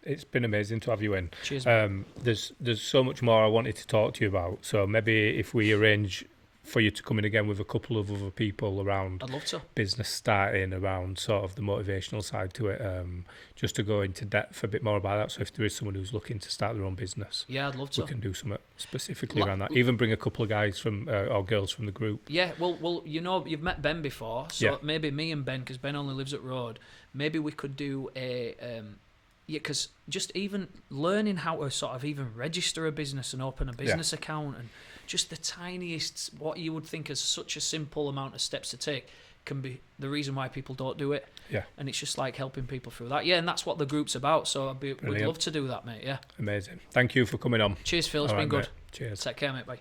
It's been amazing to have you in. Cheers. There's so much more I wanted to talk to you about. So maybe if we arrange for you to come in again with a couple of other people around I'd love to. Business starting, around sort of the motivational side to it, just to go into depth a bit more about that. So if there is someone who's looking to start their own business, yeah, I'd love to. We can do something specifically around that. Even bring a couple of guys from or girls from the group. Yeah, well, you've met Ben before, so maybe me and Ben, because Ben only lives at Road, maybe we could do a because just even learning how to sort of even register a business and open a business account, and just the tiniest, what you would think is such a simple amount of steps to take, can be the reason why people don't do it. Yeah. And it's just like helping people through that. Yeah, and that's what the group's about. So we'd love to do that, mate. Yeah. Amazing. Thank you for coming on. Cheers, Phil. It's been good. Mate. Cheers. Take care, mate. Bye.